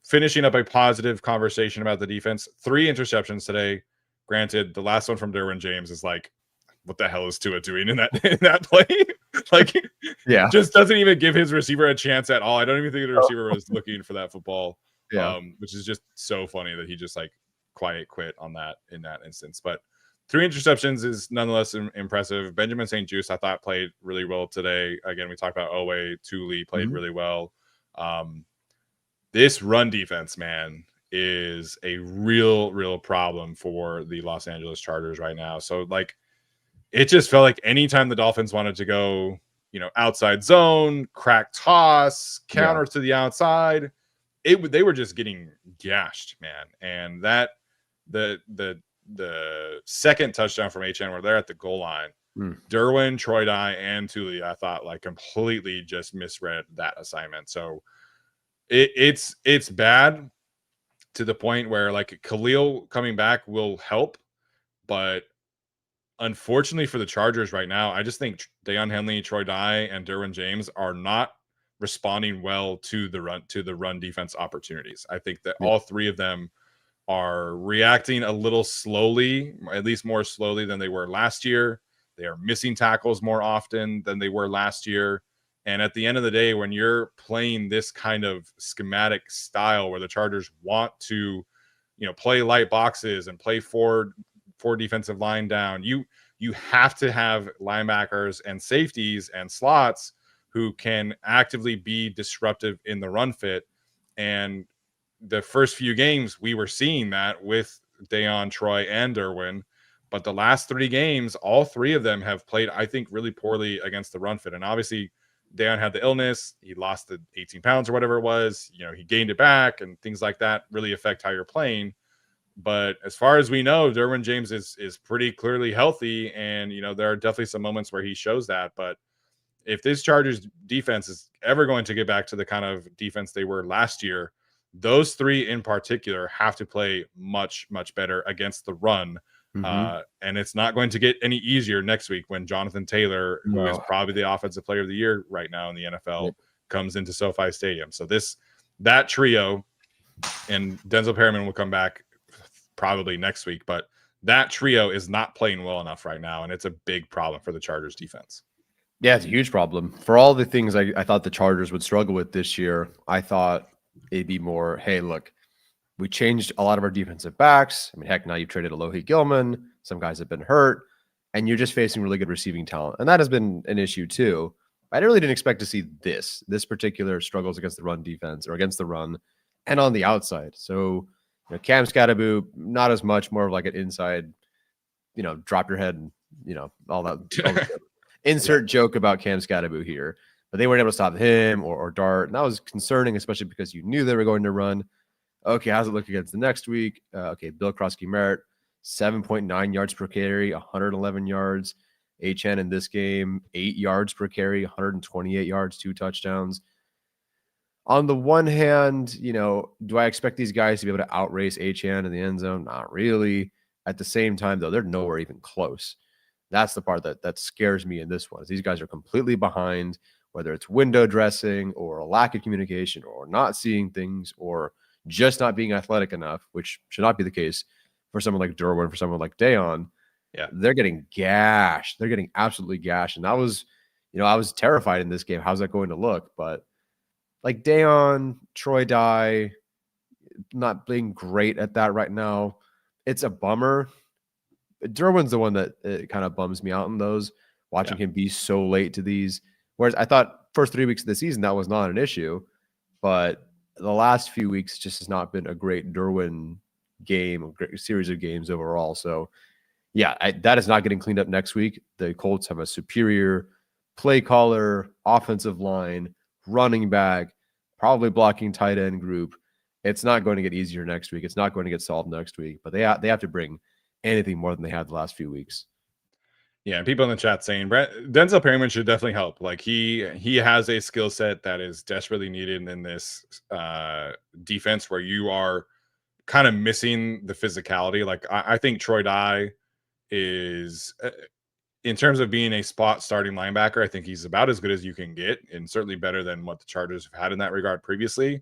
finishing up a positive conversation about the defense. 3 interceptions today. Granted, the last one from Derwin James is like, what the hell is Tua doing in that play? Like, Yeah. just doesn't even give his receiver a chance at all. I don't even think the receiver was looking for that football. Yeah. Which is just so funny that he just like quiet quit on that in that instance. But 3 interceptions is nonetheless impressive. Benjamin St. Juste, I thought, played really well today. Again, we talked about Owe, Thule played really well. This run defense, man, is a real problem for the Los Angeles Chargers right now. So like, it just felt like anytime the Dolphins wanted to go, outside zone, crack toss, counter to the outside, they were just getting gashed, man. And that the second touchdown from HN where they're at the goal line, Derwin, Troy Dye, and Thule, I thought like completely just misread that assignment. So it's bad to the point where like Khalil coming back will help, but unfortunately for the Chargers right now, I just think Deion Henley, Troy Dye, and Derwin James are not responding well to the run defense opportunities. I think that all 3 of them are reacting a little slowly, at least more slowly than they were last year. They are missing tackles more often than they were last year. And at the end of the day, when you're playing this kind of schematic style where the Chargers want to, play light boxes and play four defensive line down, you have to have linebackers and safeties and slots who can actively be disruptive in the run fit. And the first few games, we were seeing that with Deion, Troy, and Derwin. But the last 3 games, all 3 of them have played, I think, really poorly against the run fit. And obviously, Deion had the illness. He lost the 18 pounds or whatever it was. He gained it back, and things like that really affect how you're playing. But as far as we know, Derwin James is pretty clearly healthy. And, there are definitely some moments where he shows that. But if this Chargers defense is ever going to get back to the kind of defense they were last year, those 3 in particular have to play much, much better against the run. And it's not going to get any easier next week when Jonathan Taylor, who is probably the offensive player of the year right now in the NFL, comes into SoFi Stadium. So that trio, and Denzel Perryman will come back probably next week, but that trio is not playing well enough right now. And it's a big problem for the Chargers defense. Yeah, it's a huge problem. For all the things I thought the Chargers would struggle with this year, I thought it'd be more, hey, look, we changed a lot of our defensive backs. I mean, heck, now you've traded Alohi Gilman. Some guys have been hurt, and you're just facing really good receiving talent. And that has been an issue too. I really didn't expect to see this particular struggles against the run defense or against the run and on the outside. So, Cam Scatterbo, not as much, more of like an inside, drop your head and, all that. Insert joke about Cam Scatterbo here. But they weren't able to stop him or Dart. And that was concerning, especially because you knew they were going to run. Okay, how's it look against the next week? Bill Krosky-Merritt, 7.9 yards per carry, 111 yards. HN in this game, 8 yards per carry, 128 yards, 2 touchdowns. On the one hand, do I expect these guys to be able to outrace HN in the end zone? Not really. At the same time, though, they're nowhere even close. That's the part that scares me in this one. These guys are completely behind, whether it's window dressing or a lack of communication or not seeing things or just not being athletic enough, which should not be the case for someone like Derwin, for someone like Deion. Yeah, they're getting gashed. They're getting absolutely gashed. And I was terrified in this game. How's that going to look? But like Deion, Troy Dye, not being great at that right now. It's a bummer. Derwin's the one that kind of bums me out in those, watching him be so late to these. Whereas I thought first 3 weeks of the season, that was not an issue. But the last few weeks just has not been a great Derwin game, a great series of games overall. So, yeah, that is not getting cleaned up next week. The Colts have a superior play caller, offensive line, running back, probably blocking tight end group. It's not going to get easier next week. It's not going to get solved next week. But they have to bring anything more than they had the last few weeks. Yeah, and people in the chat saying Denzel Perryman should definitely help. Like he has a skill set that is desperately needed in this defense where you are kind of missing the physicality. Like I think Troy Dye is, in terms of being a spot starting linebacker, I think he's about as good as you can get, and certainly better than what the Chargers have had in that regard previously.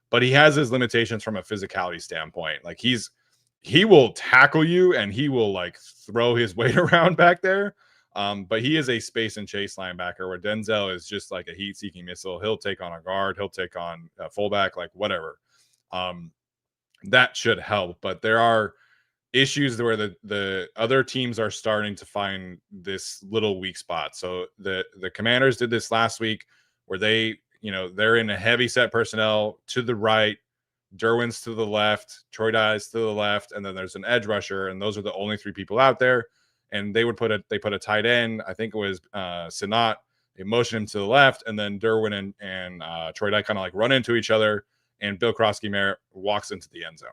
but he has his limitations from a physicality standpoint. Like he will tackle you and he will like throw his weight around back there. But he is a space and chase linebacker where Denzel is just like a heat-seeking missile. He'll take on a guard, he'll take on a fullback, like whatever. That should help, but there are issues where the other teams are starting to find this little weak spot. So the Commanders did this last week where they're in a heavy set personnel to the right, Derwin's to the left, Troy Dye's to the left, and then there's an edge rusher, and those are the only three people out there. And they put a tight end, I think it was Sinat, they motion him to the left, and then Derwin and Troy Dye kind of like run into each other, and Bill Krosky-Merritt walks into the end zone.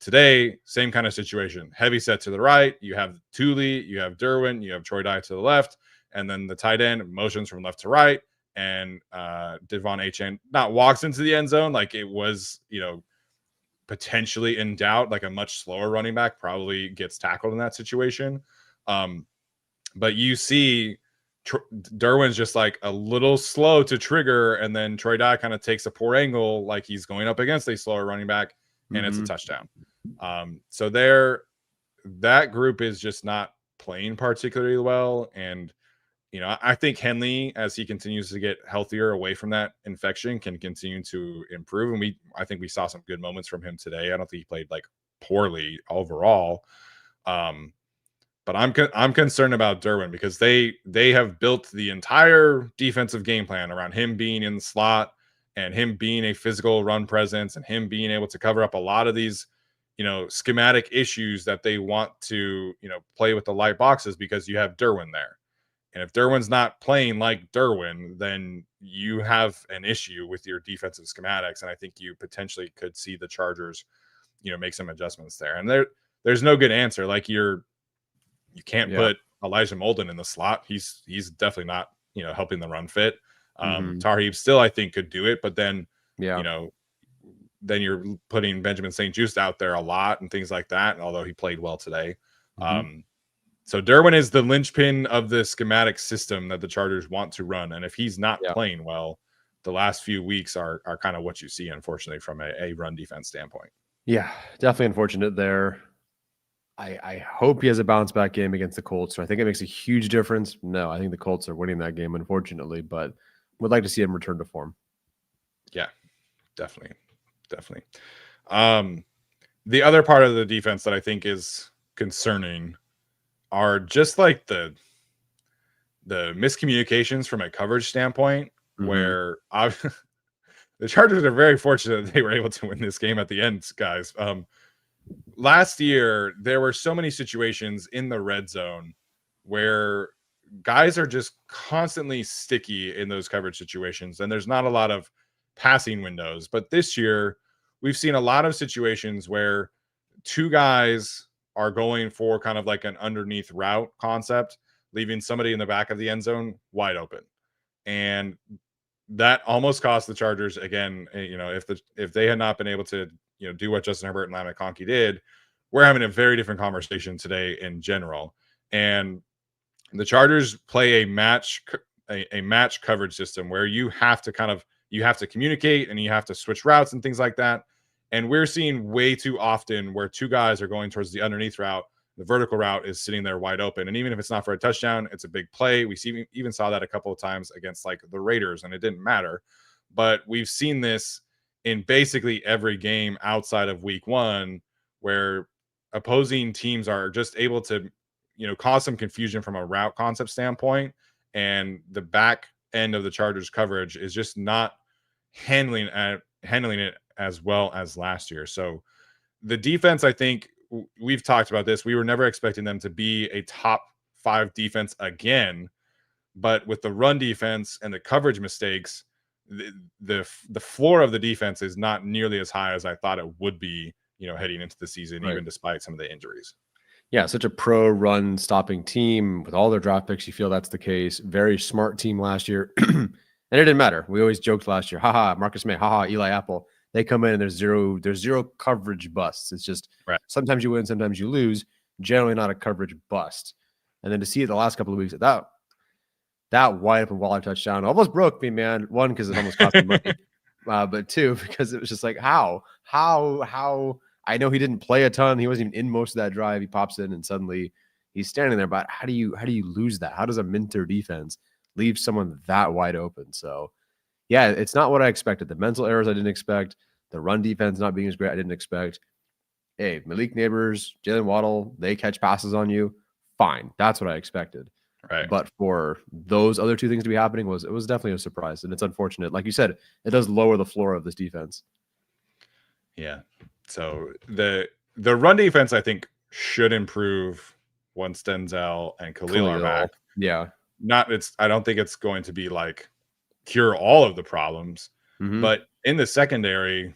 Today, same kind of situation. Heavy set to the right. You have Thule, you have Derwin, you have Troy Dye to the left, and then the tight end motions from left to right, and Devon Achane not walks into the end zone like it was, potentially in doubt, like a much slower running back probably gets tackled in that situation. But you see Derwin's just like a little slow to trigger, and then Troy Dye kind of takes a poor angle like he's going up against a slower running back, and it's a touchdown. So that group is just not playing particularly well. And, I think Henley, as he continues to get healthier away from that infection, can continue to improve. And I think we saw some good moments from him today. I don't think he played like poorly overall. But I'm concerned about Derwin because they have built the entire defensive game plan around him being in the slot and him being a physical run presence and him being able to cover up a lot of these, schematic issues that they want to, play with the light boxes because you have Derwin there. And if Derwin's not playing like Derwin, then you have an issue with your defensive schematics. And I think you potentially could see the Chargers, make some adjustments there. And there's no good answer. Like you can't put Elijah Molden in the slot. He's definitely not, helping the run fit. Tarheeb still, I think, could do it, but then, then you're putting Benjamin St. Juste out there a lot and things like that. Although he played well today. So Derwin is the linchpin of the schematic system that the Chargers want to run. And if he's not playing well, the last few weeks are kind of what you see, unfortunately, from a run defense standpoint. Yeah, definitely unfortunate there. I hope he has a bounce back game against the Colts. So I think it makes a huge difference. No, I think the Colts are winning that game, unfortunately, but would like to see him return to form. Yeah, definitely. The other part of the defense that I think is concerning are just like the miscommunications from a coverage standpoint, where the Chargers are very fortunate that they were able to win this game at the end, guys. Last year, there were so many situations in the red zone where guys are just constantly sticky in those coverage situations, and there's not a lot of passing windows. But this year, we've seen a lot of situations where two guys are going for kind of like an underneath route concept, leaving somebody in the back of the end zone wide open. And that almost cost the Chargers again. If they had not been able to, do what Justin Herbert and McConkey did, we're having a very different conversation today in general. And the Chargers play a match coverage system where you have to communicate and you have to switch routes and things like that. And we're seeing way too often where two guys are going towards the underneath route. The vertical route is sitting there wide open. And even if it's not for a touchdown, it's a big play. We even saw that a couple of times against like the Raiders, and it didn't matter. But we've seen this in basically every game outside of week 1, where opposing teams are just able to, cause some confusion from a route concept standpoint. And the back end of the Chargers coverage is just not handling it as well as last year. So the defense, I think we've talked about this. We were never expecting them to be a top 5 defense again, but with the run defense and the coverage mistakes, the floor of the defense is not nearly as high as I thought it would be, heading into the season, even despite some of the injuries. Yeah, such a pro run stopping team with all their draft picks. You feel that's the case. Very smart team last year. And it didn't matter. We always joked last year, haha, Marcus May, haha, Eli Apple. They come in and there's zero coverage busts. It's just sometimes you win, sometimes you lose. Generally not a coverage bust. And then to see it the last couple of weeks, that wide open Waller touchdown almost broke me, man. One, because it almost cost me money. but two, because it was just like, how I know he didn't play a ton. He wasn't even in most of that drive. He pops in and suddenly he's standing there. But how do you lose that? How does a Minter defense leave someone that wide open? So yeah, it's not what I expected. The mental errors I didn't expect. The run defense not being as great I didn't expect. Hey, Malik Neighbors, Jalen Waddle, they catch passes on you. Fine. That's what I expected. Right. But for those other two things to be happening it was definitely a surprise. And it's unfortunate. Like you said, it does lower the floor of this defense. Yeah. So the run defense, I think, should improve once Denzel and Khalil are back. Yeah. I don't think it's going to be like cure all of the problems, but in the secondary,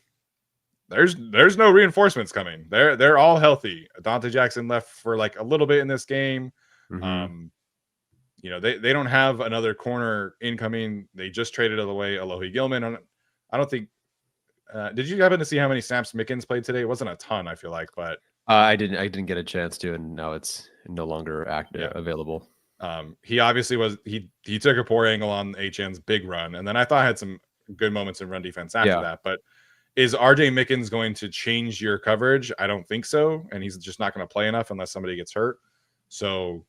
there's no reinforcements coming. They're all healthy. Dante Jackson left for like a little bit in this game. You know, they don't have another corner incoming. They just traded away Alohi Gilman. I don't think. Did you happen to see how many snaps Mickens played today? It wasn't a ton, I feel like, but I didn't get a chance to, and now it's no longer available. He obviously he took a poor angle on HN's big run, and then I thought I had some good moments in run defense after that. But is RJ Mickens going to change your coverage? I don't think so, and he's just not going to play enough unless somebody gets hurt. So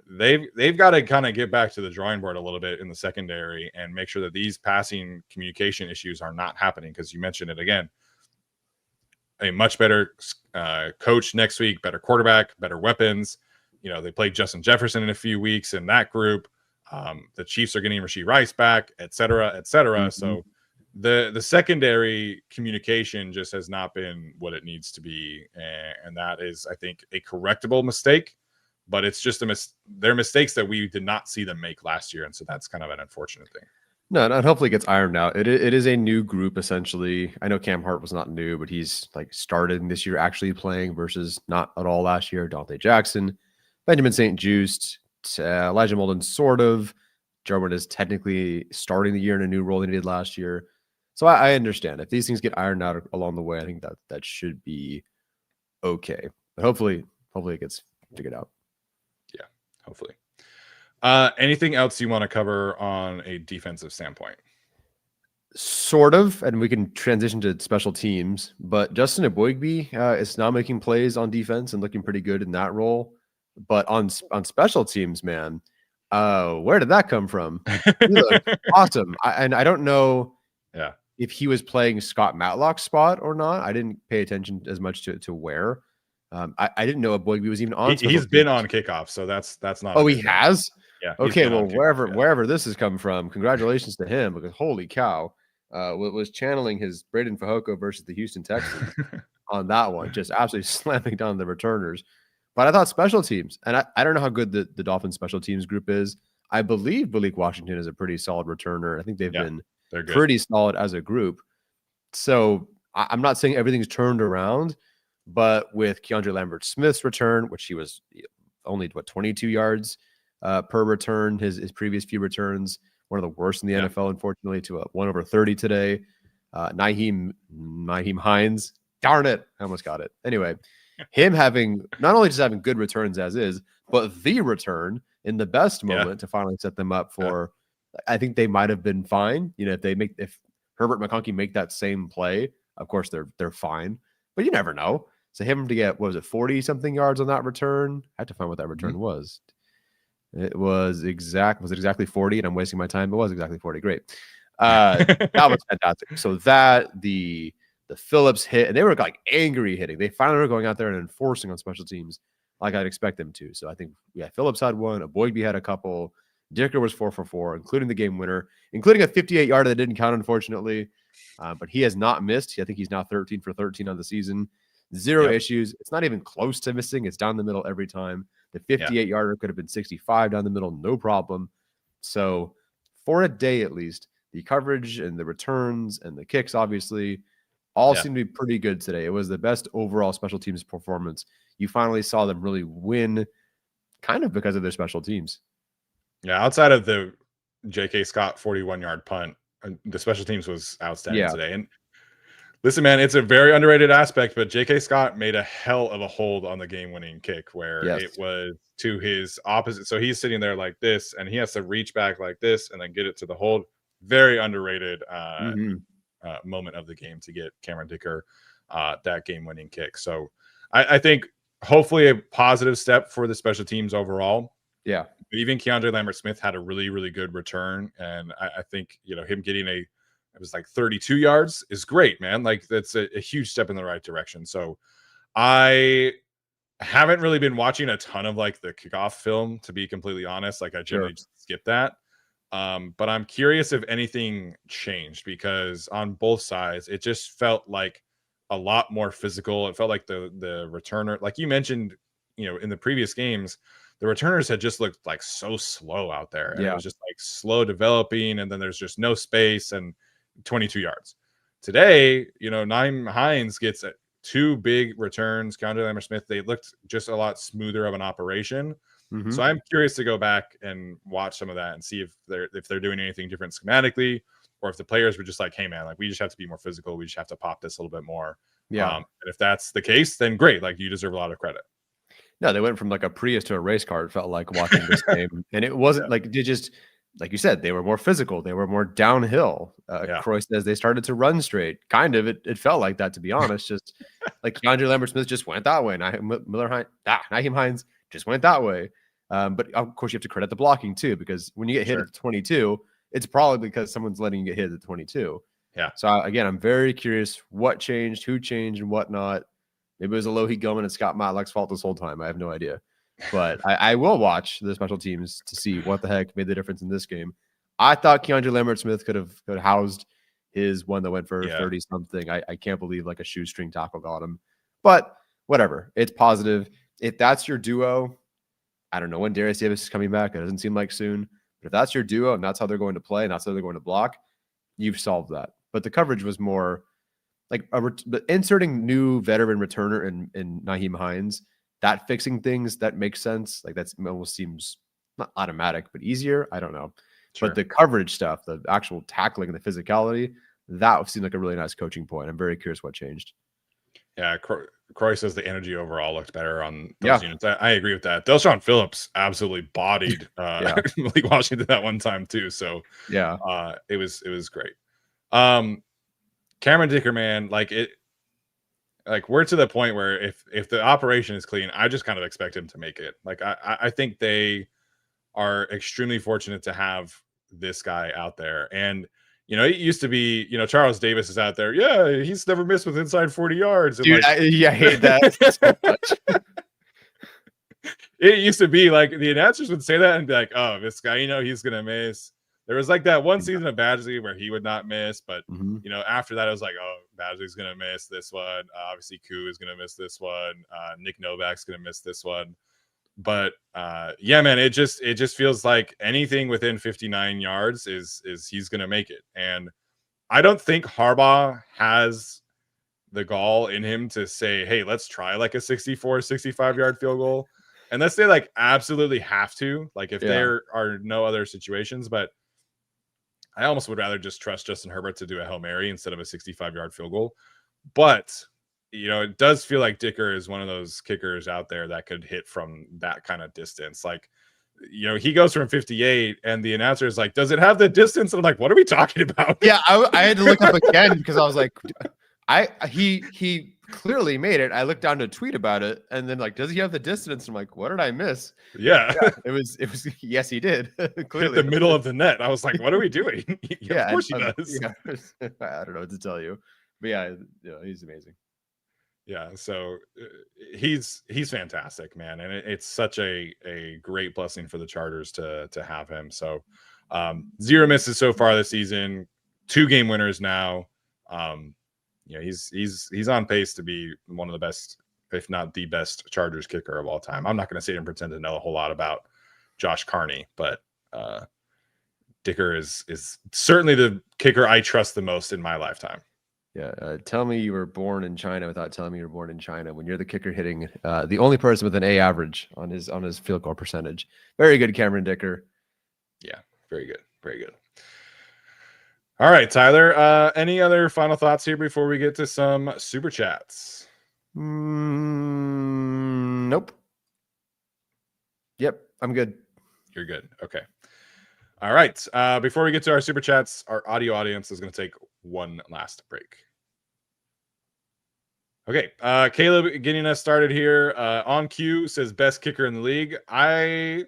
they've got to kind of get back to the drawing board a little bit in the secondary and make sure that these passing communication issues are not happening, because you mentioned it again. A much better coach next week, better quarterback, better weapons. You know, they played Justin Jefferson in a few weeks in that group. The Chiefs are getting Rashee Rice back, et cetera, et cetera. So the secondary communication just has not been what it needs to be. And that is, I think, a correctable mistake. But it's just they're mistakes that we did not see them make last year. And so that's kind of an unfortunate thing. No, and hopefully it gets ironed out. It is a new group, essentially. I know Cam Hart was not new, but he's like started this year actually playing versus not at all last year. Dante Jackson, Benjamin St. Just, Elijah Molden, sort of. Jarwin is technically starting the year in a new role than he did last year. So I understand. If these things get ironed out along the way, I think that should be okay. But hopefully it gets figured out. Yeah, hopefully. Anything else you want to cover on a defensive standpoint? Sort of, and we can transition to special teams. But Justin Eboigbe is now making plays on defense and looking pretty good in that role. But on special teams, man, where did that come from? He looked awesome. And I don't know if he was playing Scott Matlock's spot or not. I didn't pay attention as much to where. I didn't know Eboigbe was even on. He's been on kickoff, so that's not. Oh, he has. Yeah. Okay. Well, wherever this has come from, congratulations to him, because holy cow, was channeling his Braden Fajoko versus the Houston Texans on that one, just absolutely slamming down the returners. But I thought special teams, and I don't know how good the Dolphins special teams group is. I believe Malik Washington is a pretty solid returner. I think they've been pretty solid as a group. So I'm not saying everything's turned around, but with Keandre Lambert-Smith's return, which he was only 22 yards per return, his previous few returns, one of the worst in the NFL, unfortunately, to a 1 over 30 today. Nyheim Hines, darn it, I almost got it. Anyway, him having not only just having good returns as is, but the return in the best moment to finally set them up for. I think they might have been fine. You know, if Herbert McConkey make that same play, of course they're fine. But you never know. So him to get 40 something yards on that return. I had to find what that return was. It was exactly 40, and I'm wasting my time. It was exactly 40. Great. That was fantastic. So that the Phillips hit, and they were like angry hitting. They finally were going out there and enforcing on special teams like I'd expect them to. So I think Phillips had one. Eboigbe had a couple. Dicker was 4 for 4, including the game winner, including a 58-yarder that didn't count, unfortunately. But he has not missed. I think he's now 13 for 13 on the season. Zero issues. It's not even close to missing. It's down the middle every time. The 58-yarder could have been 65 down the middle, no problem. So for a day at least, the coverage and the returns and the kicks, obviously, all seem to be pretty good today. It was the best overall special teams performance. You finally saw them really win kind of because of their special teams. Yeah, outside of the J.K. Scott 41-yard punt, the special teams was outstanding today. And listen, man, it's a very underrated aspect, but J.K. Scott made a hell of a hold on the game-winning kick where it was to his opposite. So he's sitting there like this, and he has to reach back like this and then get it to the hold. Very underrated moment of the game to get Cameron Dicker that game-winning kick. So I think hopefully a positive step for the special teams overall. Yeah. Even Keandre Lambert-Smith had a really, really good return. And I think, him getting it was like 32 yards is great, man. Like that's a huge step in the right direction. So I haven't really been watching a ton of like the kickoff film, to be completely honest. Like I generally just skip that. But I'm curious if anything changed, because on both sides, it just felt like a lot more physical. It felt like the returner, like you mentioned, in the previous games, the returners had just looked like so slow out there. And it was just like slow developing. And then there's just no space and 22 yards. Today, Naeem Hines gets 2 big returns. Keandre Lambert-Smith, they looked just a lot smoother of an operation. Mm-hmm. So I'm curious to go back and watch some of that and see if they're doing anything different schematically, or if the players were just like, hey man, like we just have to be more physical. We just have to pop this a little bit more. Yeah. And if that's the case, then great. Like you deserve a lot of credit. No, they went from like a Prius to a race car. It felt like watching this game, and it wasn't like they just, like you said, they were more physical. They were more downhill. Croy says they started to run straight. Kind of, it felt like that, to be honest. Just like Keandre Lambert-Smith just went that way. Naeem Hines just went that way. But of course, you have to credit the blocking too, because when you get hit at the 22, it's probably because someone's letting you get hit at the 22. Yeah. So again, I'm very curious what changed, who changed, and whatnot. Maybe it was a Alohi Gilman and Scott Matlock's fault this whole time. I have no idea. But I will watch the special teams to see what the heck made the difference in this game. I thought Keandre Lambert-Smith could have housed his one that went for 30 something. I can't believe like a shoestring tackle got him. But whatever. It's positive. If that's your duo, I don't know when Darius Davis is coming back. It doesn't seem like soon. But if that's your duo and that's how they're going to play and that's how they're going to block, you've solved that. But the coverage was more like inserting new veteran returner in Naeem Hines, that fixing things, that makes sense. Like that's almost seems not automatic, but easier. I don't know. Sure. But the coverage stuff, the actual tackling and the physicality, that seemed like a really nice coaching point. I'm very curious what changed. Yeah, Croy says the energy overall looked better on those units. I agree with that. Delshon Phillips absolutely bodied Malik Washington that one time too. So it was great. Cameron Dicker, man, like we're to the point where if the operation is clean, I just kind of expect him to make it. Like I think they are extremely fortunate to have this guy out there. And it used to be, Charles Davis is out there. Yeah, he's never missed with inside 40 yards. And dude, I hate that so much. It used to be like the announcers would say that and be like, oh, this guy, he's going to miss. There was like that one season of Badgley where he would not miss. But, after that, it was like, oh, Badgley's going to miss this one. Obviously, Koo is going to miss this one. Nick Novak's going to miss this one. But man, it just feels like anything within 59 yards is he's going to make it. And I don't think Harbaugh has the gall in him to say, hey, let's try like a 65 yard field goal. Unless they like absolutely have to, like if there are no other situations. But I almost would rather just trust Justin Herbert to do a Hail Mary instead of a 65 yard field goal. But it does feel like Dicker is one of those kickers out there that could hit from that kind of distance. Like, he goes from 58 and the announcer is like, does it have the distance? And I'm like, what are we talking about? Yeah, I had to look up again because I was like, he clearly made it. I looked down to a tweet about it and then like, does he have the distance? I'm like, what did I miss? Yeah, it was yes, he did. Clearly. Hit the middle of the net. I was like, what are we doing? Of course he does. I don't know what to tell you. But he's amazing. Yeah, so he's fantastic, man, and it's such a great blessing for the Chargers to have him. So 0 misses so far this season, 2 game winners now. He's on pace to be one of the best, if not the best, Chargers kicker of all time. I'm not going to sit and pretend to know a whole lot about Josh Carney, but Dicker is certainly the kicker I trust the most in my lifetime. Yeah, tell me you were born in China without telling me you were born in China when you're the kicker hitting the only person with an A average on his field goal percentage. Very good, Cameron Dicker. Yeah, very good. Very good. All right, Tyler, any other final thoughts here before we get to some super chats? Nope. Yep, I'm good. You're good. Okay. All right. Before we get to our super chats, our audio audience is going to take one last break. Okay. Caleb getting us started here. On cue says best kicker in the league. I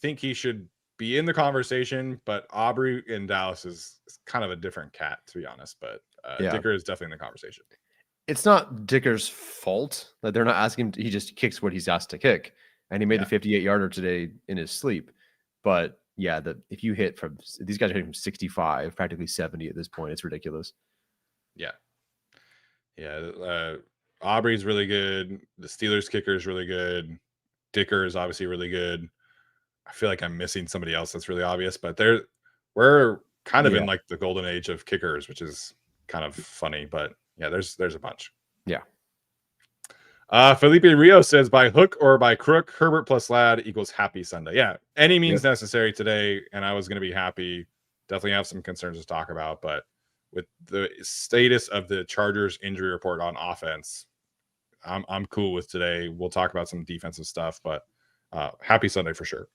think he should be in the conversation, but Aubrey in Dallas is kind of a different cat, to be honest. But Dicker is definitely in the conversation. It's not Dicker's fault that they're not asking him. He just kicks what he's asked to kick. And he made the 58-yarder today in his sleep. But yeah, if you hit from these guys are hitting from 65, practically 70 at this point, it's ridiculous. Yeah. Aubrey's really good. The Steelers kicker is really good. Dicker is obviously really good. I feel like I'm missing somebody else that's really obvious, but we're kind of in like the golden age of kickers, which is kind of funny. But yeah, there's a bunch. Yeah. Felipe Rio says by hook or by crook, Herbert plus Ladd equals happy Sunday. Yeah, any means necessary today, and I was going to be happy. Definitely have some concerns to talk about, but with the status of the Chargers injury report on offense, I'm cool with today. We'll talk about some defensive stuff, but happy Sunday for sure.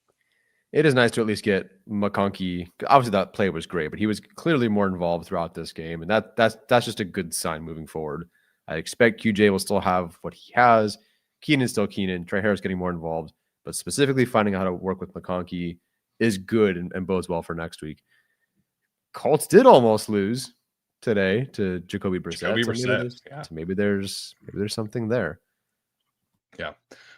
It is nice to at least get McConkey. Obviously, that play was great, but he was clearly more involved throughout this game, and that's just a good sign moving forward. I expect QJ will still have what he has. Keenan's still Keenan. Trey Harris getting more involved, but specifically finding out how to work with McConkey is good and bodes well for next week. Colts did almost lose today to Jacoby Brissett. So maybe there's something there. Yeah.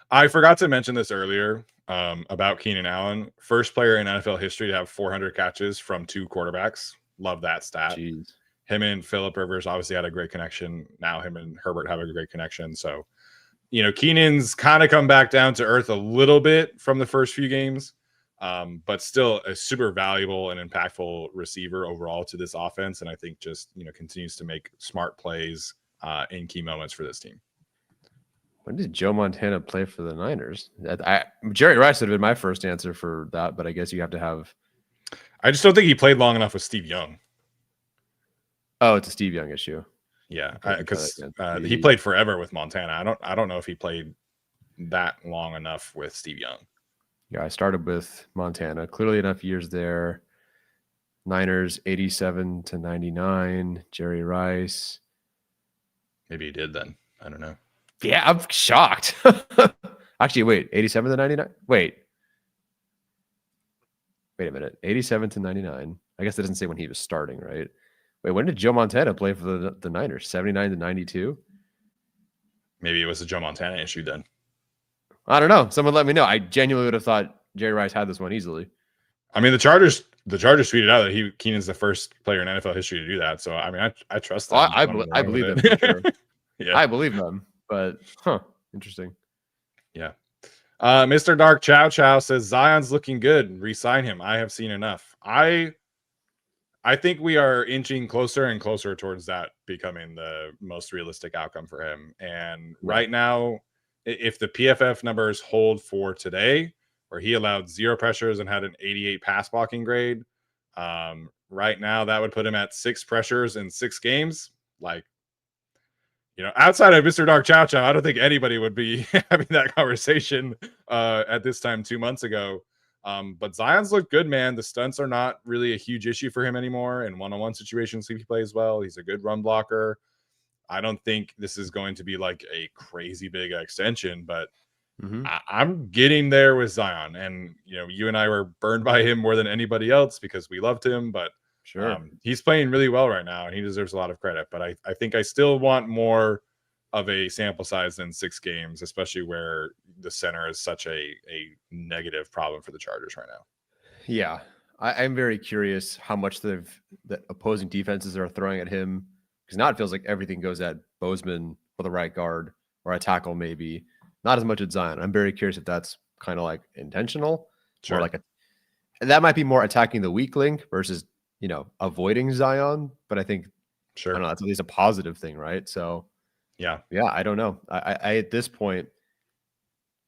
I forgot to mention this earlier about Keenan Allen. First player in NFL history to have 400 catches from 2 quarterbacks. Love that stat. Jeez. Him and Phillip Rivers obviously had a great connection. Now him and Herbert have a great connection. So, Keenan's kind of come back down to earth a little bit from the first few games, but still a super valuable and impactful receiver overall to this offense. And I think just, continues to make smart plays in key moments for this team. When did Joe Montana play for the Niners? Jerry Rice would have been my first answer for that, but I guess you have to have. I just don't think he played long enough with Steve Young. Oh, it's a Steve Young issue. Yeah, because he played forever with Montana. I don't know if he played that long enough with Steve Young. Yeah, I started with Montana. Clearly enough years there. Niners 87 to 99. Jerry Rice. Maybe he did then. I don't know. Yeah, I'm shocked. Actually, wait, 87 to 99? Wait a minute. 87 to 99. I guess that doesn't say when he was starting, right? Wait, when did Joe Montana play for the Niners? 79 to 92? Maybe it was a Joe Montana issue then. I don't know. Someone let me know. I genuinely would have thought Jerry Rice had this one easily. I mean, the Chargers tweeted out that Keenan's the first player in NFL history to do that. So, I mean, I trust them. I believe them for sure. Yeah. I believe them, but interesting. Yeah. Mr. Dark Chow Chow says Zion's looking good. Resign him. I have seen enough. I think we are inching closer and closer towards that becoming the most realistic outcome for him. And right now, if the PFF numbers hold for today, where he allowed 0 pressures and had an 88 pass blocking grade, right now that would put him at 6 pressures in 6 games. Like, outside of Mr. Dark Chow Chow, I don't think anybody would be having that conversation at this time 2 months ago. But Zion's looked good, man. The stunts are not really a huge issue for him anymore. In one-on-one situations, he plays well. He's a good run blocker. I don't think this is going to be like a crazy big extension, but I'm getting there with Zion. And, you and I were burned by him more than anybody else because we loved him, but sure, he's playing really well right now and he deserves a lot of credit. But I think I still want more of a sample size than 6 games, especially where the center is such a negative problem for the Chargers right now. Yeah. I'm very curious how much the opposing defenses are throwing at him, because now it feels like everything goes at Bozeman for the right guard or a tackle, maybe not as much at Zion. I'm very curious if that's kind of like intentional, or like that might be more attacking the weak link versus, avoiding Zion. But I think, I don't know, that's at least a positive thing, right? So yeah, I don't know. I at this point,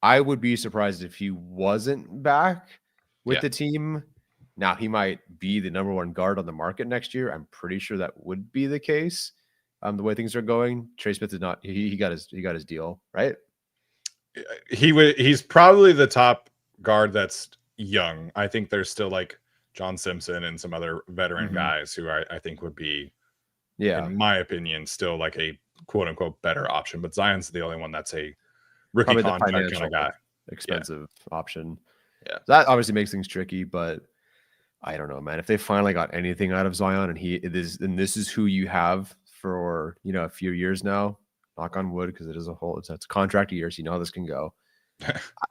I would be surprised if he wasn't back with the team. Now, he might be the number 1 guard on the market next year. I'm pretty sure that would be the case. The way things are going, Trey Smith did not. He got his deal, right? He's probably the top guard that's young. I think there's still like John Simpson and some other veteran guys who I think would be, in my opinion, still like a quote unquote better option. But Zion's the only one that's a rookie probably contract the kind of guy, expensive option. Yeah, that obviously makes things tricky, but I don't know, man. If they finally got anything out of Zion and this is who you have for a few years now, knock on wood, because it's a contract year, so you know how this can go.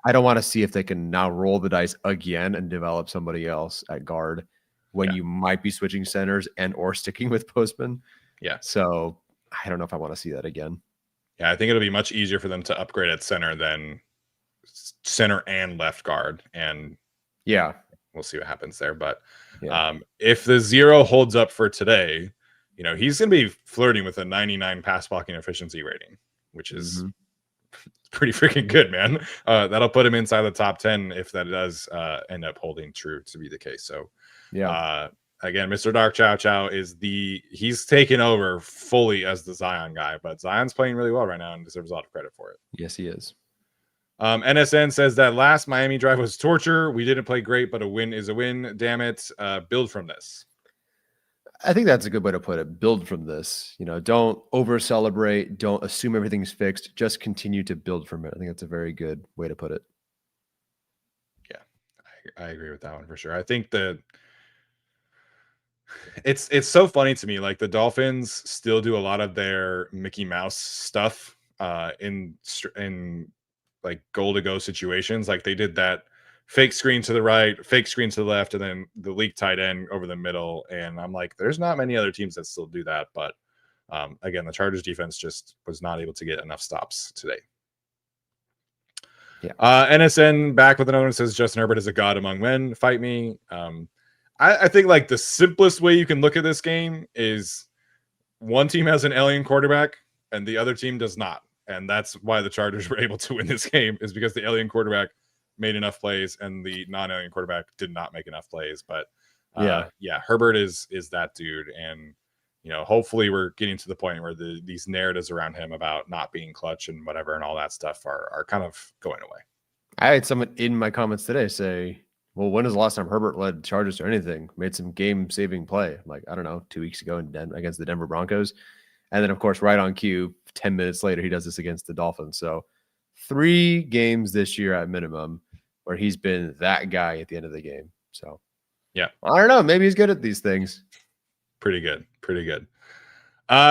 I don't want to see if they can now roll the dice again and develop somebody else at guard when you might be switching centers and or sticking with Postman. Yeah. So I don't know if I want to see that again. Yeah, I think it'll be much easier for them to upgrade at center than center and left guard. And we'll see what happens there. But if the 0 holds up for today, he's going to be flirting with a 99 pass blocking efficiency rating, which is pretty freaking good, man. That'll put him inside the top 10 if that does end up holding true to be the case. So again, Mr. Dark Chow Chow he's taken over fully as the Zion guy, but Zion's playing really well right now and deserves a lot of credit for it. Yes, he is. NSN says that last Miami drive was torture. We didn't play great, but a win is a win. Damn it. Build from this. I think that's a good way to put it. Build from this. Don't over celebrate. Don't assume everything's fixed. Just continue to build from it. I think that's a very good way to put it. Yeah, I agree with that one for sure. I think that it's so funny to me. Like the Dolphins still do a lot of their Mickey Mouse stuff in like goal to go situations. Like they did that fake screen to the right, fake screen to the left, and then the leak tight end over the middle. And I'm like, there's not many other teams that still do that. But again, the Chargers defense just was not able to get enough stops today. Yeah. NSN back with another one, says Justin Herbert is a god among men. Fight me. I think like the simplest way you can look at this game is one team has an alien quarterback and the other team does not. And that's why the Chargers were able to win this game, is because the alien quarterback made enough plays and the non-alien quarterback did not make enough plays. But Herbert is that dude. And, hopefully we're getting to the point where these narratives around him about not being clutch and whatever and all that stuff are kind of going away. I had someone in my comments today say, well, when was the last time Herbert led Chargers or anything? Made some game-saving play. I'm like, I don't know, 2 weeks ago against the Denver Broncos. And then, of course, right on cue, 10 minutes later, he does this against the Dolphins. So 3 games this year at minimum where he's been that guy at the end of the game. So, I don't know. Maybe he's good at these things. Pretty good.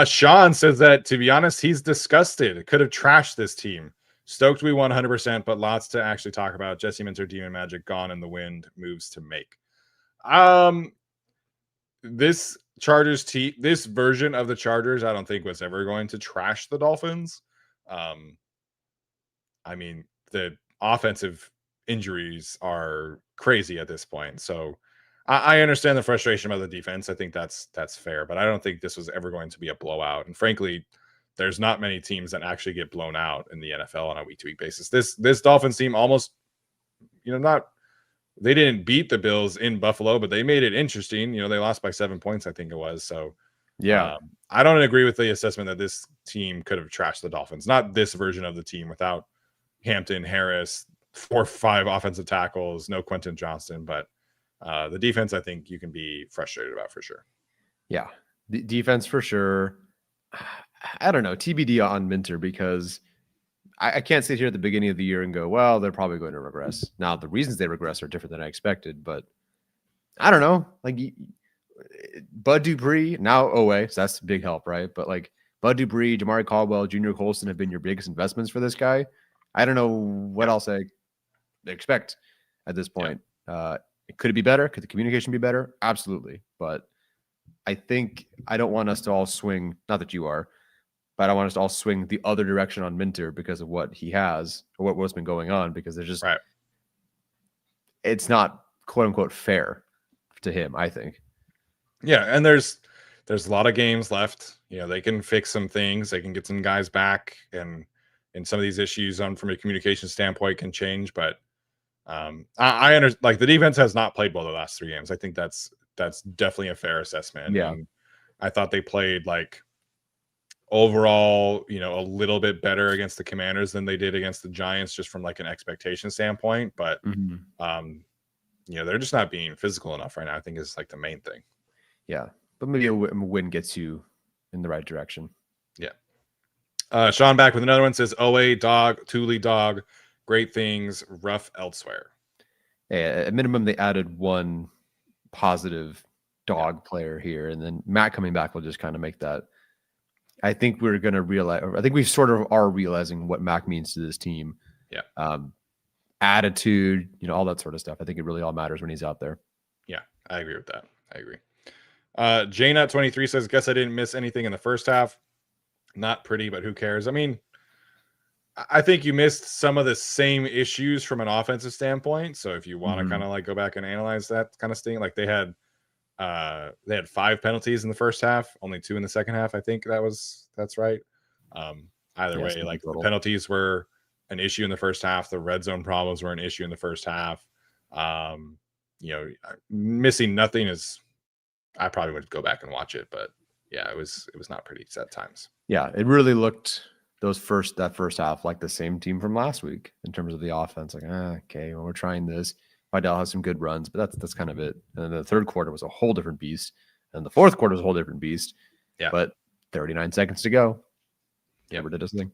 Sean says that, to be honest, he's disgusted. Could have trashed this team. Stoked we won 100%, but lots to actually talk about. Jesse Minter, Demon Magic, gone in the wind, moves to make. This Chargers team, this version of the Chargers, I don't think was ever going to trash the Dolphins. I mean, the offensive injuries are crazy at this point. So I understand the frustration about the defense. I think that's fair, but I don't think this was ever going to be a blowout. And frankly, there's not many teams that actually get blown out in the NFL on a week-to-week basis. This Dolphins team almost, they didn't beat the Bills in Buffalo, but they made it interesting. They lost by 7 points, I think it was. So I don't agree with the assessment that this team could have trashed the Dolphins. Not this version of the team without Hampton, Harris, 4 or 5 offensive tackles, no Quentin Johnston, but the defense, I think you can be frustrated about for sure. Yeah, the defense for sure. I don't know, TBD on Minter, because I can't sit here at the beginning of the year and go, well, they're probably going to regress. Now, the reasons they regress are different than I expected, but I don't know. Like Bud Dupree, now OA, so that's a big help, right? But like Bud Dupree, Jamari Caldwell, Junior Colston have been your biggest investments for this guy. I don't know what else I expect at this point. Could it be better? Could the communication be better? Absolutely. But I think I don't want us to all swing, not that you are, but I want us to all swing the other direction on Minter because of what he has or what's been going on, because there's just, it's not quote unquote fair to him, I think. Yeah. And there's a lot of games left. They can fix some things. They can get some guys back, and some of these issues from a communication standpoint can change. But I understand, like, the defense has not played well the last 3 games. I think that's definitely a fair assessment. Yeah. And I thought they played like overall, a little bit better against the Commanders than they did against the Giants, just from like an expectation standpoint. But they're just not being physical enough right now, I think is like the main thing. Yeah. But maybe a win gets you in the right direction. Yeah. Sean back with another one, says Owe dog, Thule dog, great things, rough elsewhere. Hey, at minimum, they added one positive dog player here, and then Matt coming back will just kind of make that. I think we're going to realize, I think we sort of are realizing what Mac means to this team. Yeah. Attitude, all that sort of stuff. I think it really all matters when he's out there. Yeah, I agree with that. I agree. JNut23 says, guess I didn't miss anything in the first half. Not pretty, but who cares? I mean, I think you missed some of the same issues from an offensive standpoint. So if you want to kind of like go back and analyze that kind of thing, like they had 5 penalties in the first half, only 2 in the second half. I think that's right. Either way, like the penalties were an issue in the first half. The red zone problems were an issue in the first half. Missing nothing is, I probably would go back and watch it, but yeah, it was not pretty at times. Yeah, it really looked that first half like the same team from last week in terms of the offense. Like, okay, well, we're trying this. Vidal has some good runs, but that's kind of it. And then the third quarter was a whole different beast, and the fourth quarter was a whole different beast. Yeah, but 39 seconds to go. Yeah, Herbert did his thing.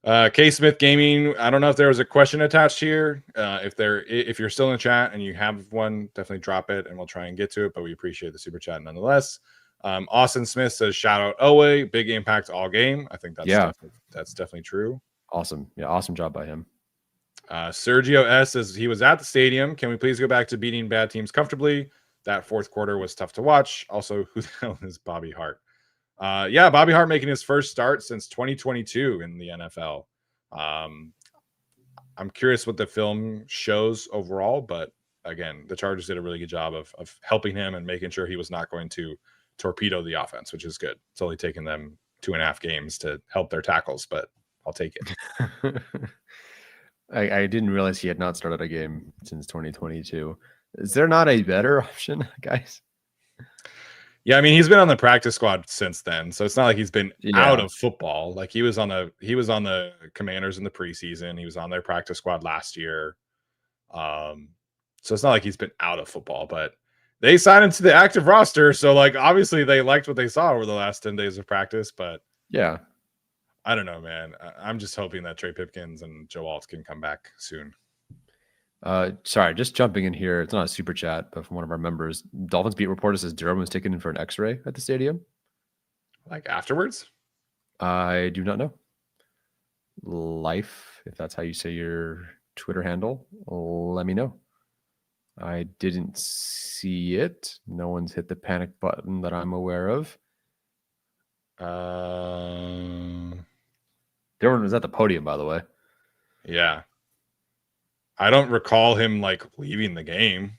K Smith Gaming. I don't know if there was a question attached here. If you're still in the chat and you have one, definitely drop it and we'll try and get to it. But we appreciate the super chat nonetheless. Austin Smith says, shout out Owe, big impact all game. I think that's definitely true. Awesome. Yeah, awesome job by him. Sergio S says he was at the stadium. Can we please go back to beating bad teams comfortably? That fourth quarter was tough to watch. Also, who the hell is Bobby Hart? Yeah, Bobby Hart making his first start since 2022 in the NFL. I'm curious what the film shows overall, but again, the Chargers did a really good job of helping him and making sure he was not going to torpedo the offense, which is good. It's only taken them 2.5 games to help their tackles, but I'll take it. I didn't realize he had not started a game since 2022. Is there not a better option, guys? Yeah, I mean, he's been on the practice squad since then, so it's not like he's been out of football. Like he was on the Commanders in the preseason. He was on their practice squad last year. So it's not like he's been out of football, but they signed him to the active roster. So like obviously they liked what they saw over the last 10 days of practice, but yeah, I don't know, man. I'm just hoping that Trey Pipkins and Joe Alt can come back soon. Sorry, just jumping in here. It's not a super chat, but from one of our members, Dolphins beat reporter says Durham was taken in for an X-ray at the stadium. Like afterwards? I do not know. Life, if that's how you say your Twitter handle, let me know. I didn't see it. No one's hit the panic button that I'm aware of. Durham was at the podium, by the way. Yeah. I don't recall him like leaving the game.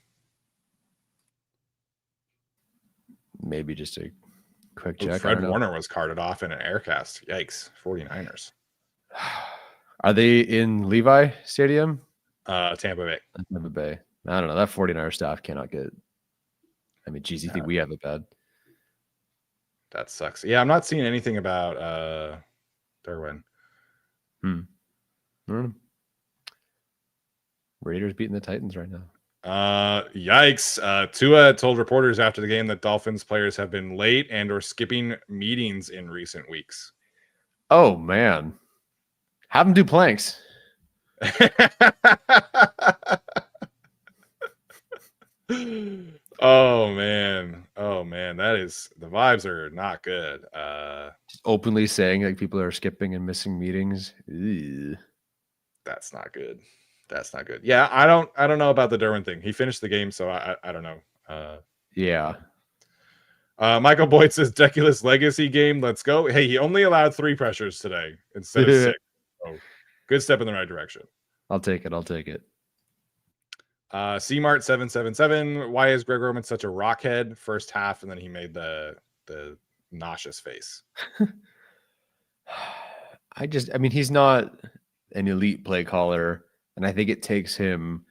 Maybe just a quick check. Fred Warner was carted off in an aircast. Yikes. 49ers. Are they in Levi Stadium? Tampa Bay. Tampa Bay. I don't know. That 49er staff cannot get. I mean, geez, you think we have it bad? That sucks. Yeah, I'm not seeing anything about Derwin. I don't know. Raiders beating the Titans right now. Yikes. Tua told reporters after the game that Dolphins players have been late and or skipping meetings in recent weeks. Oh, man. Have them do planks. Oh man. That is, the vibes are not good. Just openly saying like people are skipping and missing meetings. Ew. That's not good. Yeah, I don't know about the Derwin thing. He finished the game, so I don't know. Yeah. Michael Boyd says Deculus legacy game. Let's go. Hey, he only allowed 3 pressures today instead of 6. So good step in the right direction. I'll take it. CMart 777. Why is Greg Roman such a rockhead? First half, and then he made the nauseous face. I mean, he's not an elite play caller, and I think it takes him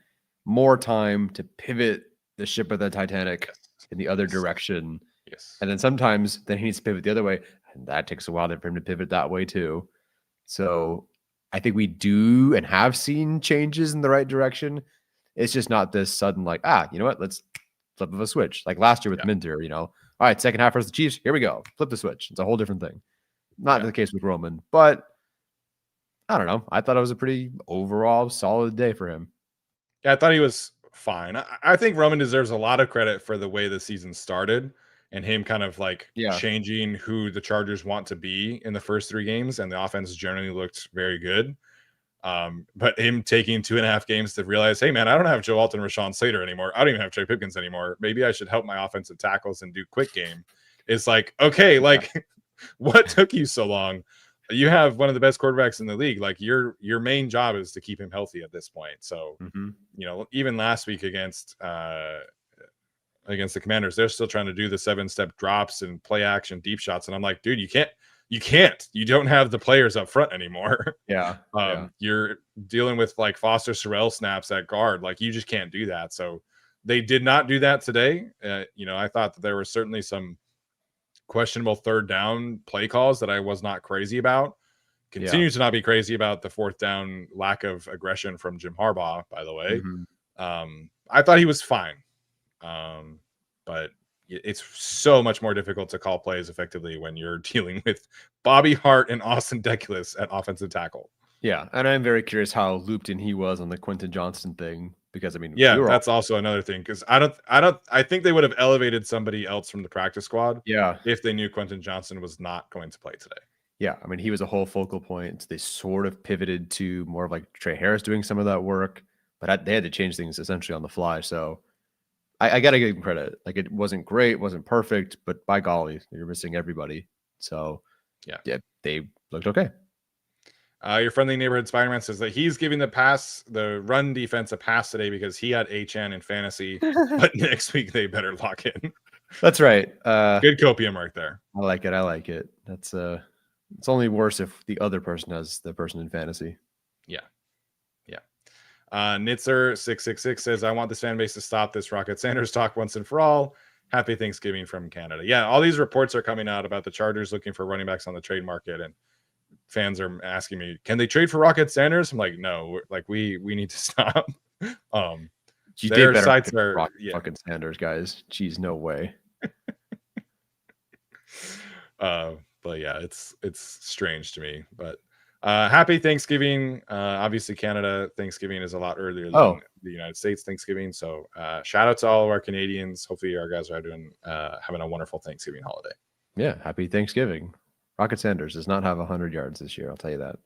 more time to pivot the ship of the Titanic in the other direction. Yes. And then sometimes he needs to pivot the other way, and that takes a while for him to pivot that way too. So I think we do and have seen changes in the right direction. It's just not this sudden like, you know what? Let's flip of a switch. Like last year with Minter, all right, second half versus the Chiefs. Here we go. Flip the switch. It's a whole different thing. Not the case with Roman, but I don't know. I thought it was a pretty overall solid day for him. Yeah, I thought he was fine. I think Roman deserves a lot of credit for the way the season started and him kind of like changing who the Chargers want to be in the first 3 games. And the offense generally looked very good. But him taking 2.5 games to realize, hey, man, I don't have Joe Alton, Rashawn Slater anymore. I don't even have Trey Pipkins anymore. Maybe I should help my offensive tackles and do quick game. It's like, okay, like what took you so long? You have one of the best quarterbacks in the league. Like your main job is to keep him healthy at this point. So, even last week against the Commanders, they're still trying to do the 7-step drops and play action deep shots. And I'm like, dude, you can't. You don't have the players up front anymore. You're dealing with like Foster Sorrell snaps at guard. Like you just can't do that. So they did not do that today. I thought that there were certainly some questionable third down play calls that I was not crazy about. Continue to not be crazy about the 4th down lack of aggression from Jim Harbaugh, by the way. I thought he was fine. But it's so much more difficult to call plays effectively when you're dealing with Bobby Hart and Austin Deculus at offensive tackle. Yeah, and I'm very curious how looped in he was on the Quentin Johnston thing, because I mean, that's also another thing, because I think they would have elevated somebody else from the practice squad if they knew Quentin Johnston was not going to play today. Yeah, I mean, he was a whole focal point. They sort of pivoted to more of like Trey Harris doing some of that work, but they had to change things essentially on the fly. So I got to give him credit. Like it wasn't great, wasn't perfect, but by golly, you're missing everybody. So yeah, they looked okay. Your friendly neighborhood Spider-Man says that he's giving the run defense a pass today because he had HN in fantasy, but next week they better lock in. That's right. Good copium right there. I like it. That's it's only worse if the other person has the person in fantasy. Yeah. Nitzer 666 says, I want this fan base to stop this Rocket Sanders talk once and for all. Happy Thanksgiving from Canada. Yeah, all these reports are coming out about the Chargers looking for running backs on the trade market, and fans are asking me, can they trade for Rocket Sanders? I'm like, no, like we need to stop. Their sites are fucking Sanders, guys. Jeez, no way. But yeah, it's strange to me. But happy Thanksgiving. Obviously Canada Thanksgiving is a lot earlier than the United States Thanksgiving. So shout out to all of our Canadians. Hopefully our guys are doing having a wonderful Thanksgiving holiday. Yeah, happy Thanksgiving. Rocket Sanders does not have 100 yards this year. I'll tell you that.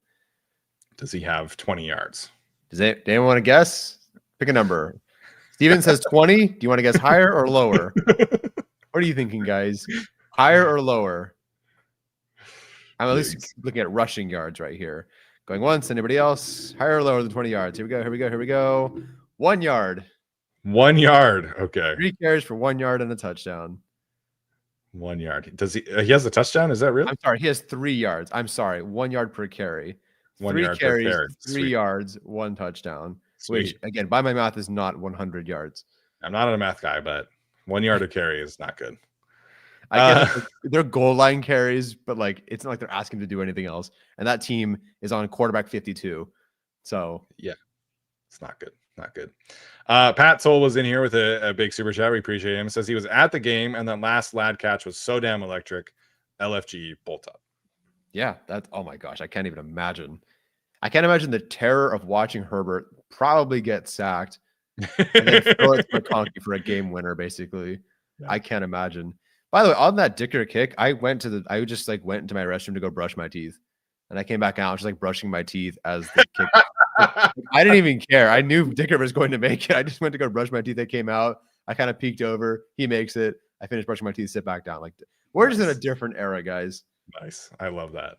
Does he have 20 yards? Does anyone want to guess? Pick a number. Steven says 20. Do you want to guess higher or lower? What are you thinking, guys? Higher or lower? I'm at least looking at rushing yards right here. Going once. Anybody else? Higher or lower than 20 yards? Here we go. 1 yard. 1 yard. Okay. 3 carries for 1 yard and a touchdown. 1 yard. Does he has a touchdown? Is that real? I'm sorry. He has 3 yards. I'm sorry. 1 yard per carry. 1 3 yard carries, per carry. 3 yards, 1 touchdown. Sweet. Which, again, by my math, is not 100 yards. I'm not a math guy, but 1 yard of carry is not good. I guess they're goal line carries, but like it's not like they're asking to do anything else. And that team is on quarterback 52. So yeah, it's not good. Not good. Pat Soul was in here with a big super chat. We appreciate him. Says he was at the game and that last lad catch was so damn electric. LFG bolt up. Yeah, that's oh my gosh. I can't even imagine. I can't imagine the terror of watching Herbert probably get sacked and then throw it to McConkey for a game winner, basically. Yeah. I can't imagine. By the way, on that Dicker kick, I just like went into my restroom to go brush my teeth. And I came back out just like brushing my teeth as the kick. I didn't even care. I knew Dicker was going to make it. I just went to go brush my teeth. I came out. I kind of peeked over. He makes it. I finished brushing my teeth, sit back down. Like we're just in a different era, guys. Nice. I love that.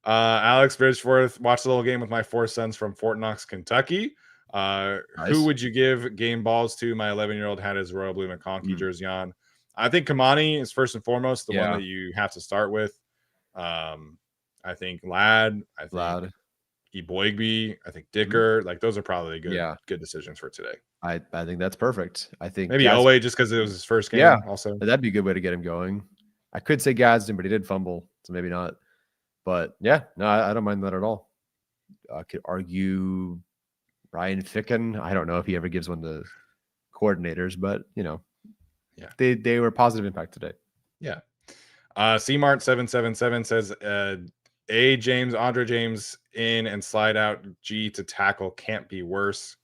Alex Bridgeforth watched the little game with my 4 sons from Fort Knox, Kentucky. Nice. Who would you give game balls to? My 11-year-old had his Royal Blue McConkey jersey on. I think Kamani is first and foremost the one that you have to start with. I think Ladd. I think Eboigbe. I think Dicker. Like those are probably good decisions for today. I think that's perfect. I think maybe Owe just because it was his first game. Yeah, also that'd be a good way to get him going. I could say Gadsden, but he did fumble, so maybe not. But yeah, no, I don't mind that at all. I could argue Ryan Ficken. I don't know if he ever gives one to coordinators, but Yeah. they were a positive impact today. Yeah. CMart777 says Andre James in and slide out G to tackle can't be worse.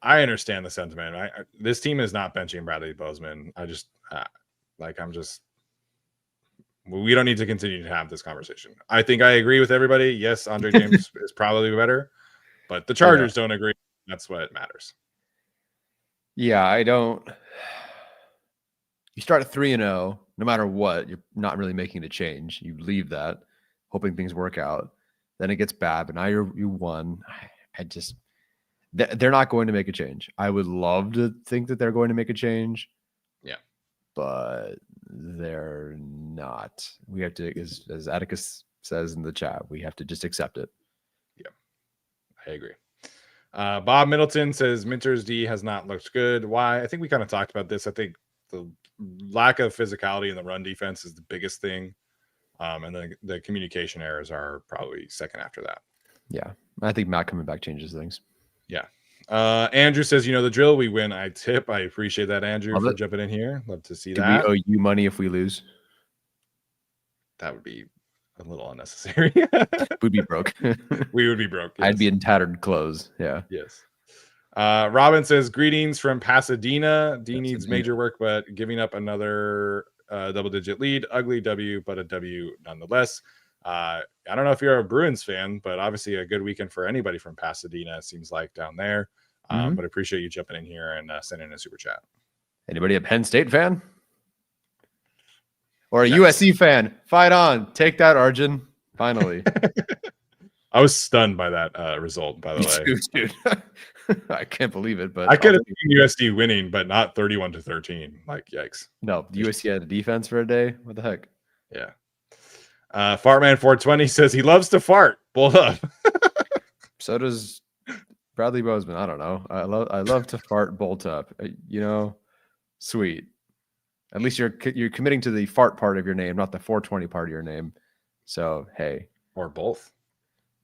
I understand the sentiment. This team is not benching Bradley Bozeman. We don't need to continue to have this conversation. I think I agree with everybody. Yes, Andre James is probably better, but the Chargers don't agree. That's what matters. Yeah, I don't. You start at 3-0, no matter what, you're not really making the change. You leave that, hoping things work out. Then it gets bad, but now you won. They're not going to make a change. I would love to think that they're going to make a change. Yeah. But they're not. We have to, as Atticus says in the chat, we have to just accept it. Yeah, I agree. Bob Middleton says Minter's D has not looked good. Why? I think we kind of talked about this. I think the lack of physicality in the run defense is the biggest thing. And then the communication errors are probably second after that. Yeah. I think Matt coming back changes things. Yeah. Andrew says, the drill, we win. I tip. I appreciate that, Andrew, for jumping in here. Love to see that. Do we owe you money if we lose? That would be a little unnecessary. We'd be broke. We would be broke. Yes. I'd be in tattered clothes. Yeah. Yes. Robin says, greetings from Pasadena. D needs major work, but giving up another double-digit lead. Ugly W, but a W nonetheless. I don't know if you're a Bruins fan, but obviously a good weekend for anybody from Pasadena, it seems like, down there. But I appreciate you jumping in here and sending a super chat. Anybody a Penn State fan? Or a USC fan? Fight on. Take that, Arjun. Finally. I was stunned by that result, by the way. Too, dude. I can't believe it, but I could have seen USC winning, but not 31-13. Like, yikes. No, USC had a defense for a day. What the heck? Yeah. Fartman420 says he loves to fart. Bull up. So does Bradley Bozeman. I don't know. I love to fart. Bolt up. Sweet. At least you're committing to the fart part of your name, not the 420 part of your name. So hey, or both,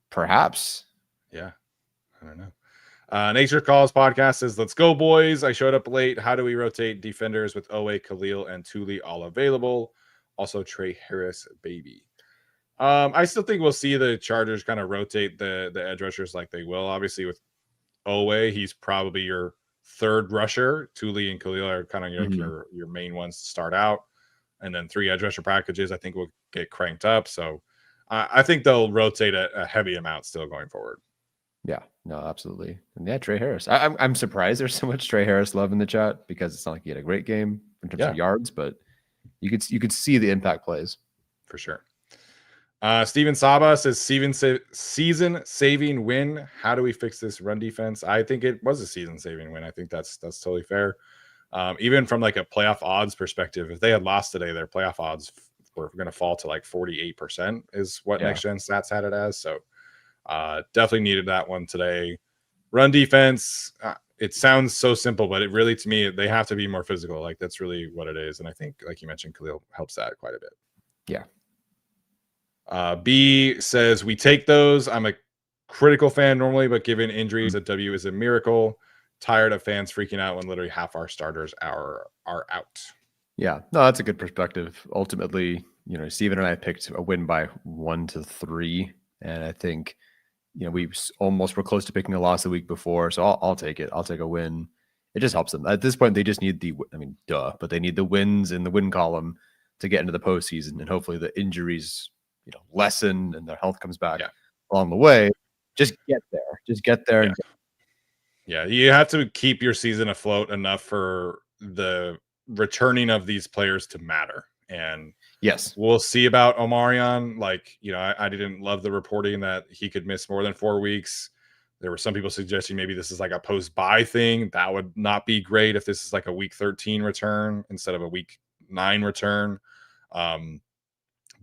perhaps. Yeah, I don't know. Nature Calls podcast says, "Let's go, boys! I showed up late. How do we rotate defenders with Owe, Khalil, and Thule all available? Also, Trey Harris, baby." I still think we'll see the Chargers kind of rotate the edge rushers like they will. Obviously, with Owe, he's probably your third rusher. Thule and Khalil are kind of your main ones to start out. And then 3 edge rusher packages, I think, will get cranked up. So I think they'll rotate a heavy amount still going forward. Yeah, no, absolutely. And yeah, Trey Harris. I'm surprised there's so much Trey Harris love in the chat because it's not like he had a great game in terms of yards, but you could see the impact plays. For sure. Steven Saba says season-saving win. How do we fix this run defense? I think it was a season-saving win. I think that's totally fair. Even from like a playoff odds perspective, if they had lost today, their playoff odds were going to fall to like 48% is what Next Gen Stats had it as. So definitely needed that one today. Run defense, it sounds so simple, but it really, to me, they have to be more physical. Like that's really what it is. And I think, like you mentioned, Khalil helps that quite a bit. Yeah. B says, we take those. I'm a critical fan normally, but given injuries, a W is a miracle. Tired of fans freaking out when literally half our starters are out. Yeah, no, that's a good perspective. Ultimately, Steven and I picked a win by 1-3, and I think, we almost were close to picking a loss the week before, so I'll take it. I'll take a win. It just helps them. At this point, they just need but they need the wins in the win column to get into the postseason, and hopefully the injuries, lessen and their health comes back along the way. Just get there. Just get there. Yeah, you have to keep your season afloat enough for the returning of these players to matter. And yes, we'll see about Omarion. Like, I didn't love the reporting that he could miss more than 4 weeks. There were some people suggesting maybe this is like a post-bye thing. That would not be great if this is like a week 13 return instead of a week 9 return.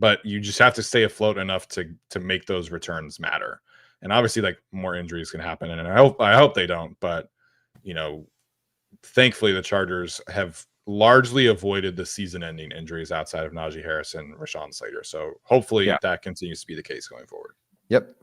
But you just have to stay afloat enough to make those returns matter. And obviously, like, more injuries can happen, and I hope they don't. But thankfully, the Chargers have largely avoided the season-ending injuries outside of Najee Harris and Rashawn Slater. So hopefully that continues to be the case going forward. Yep.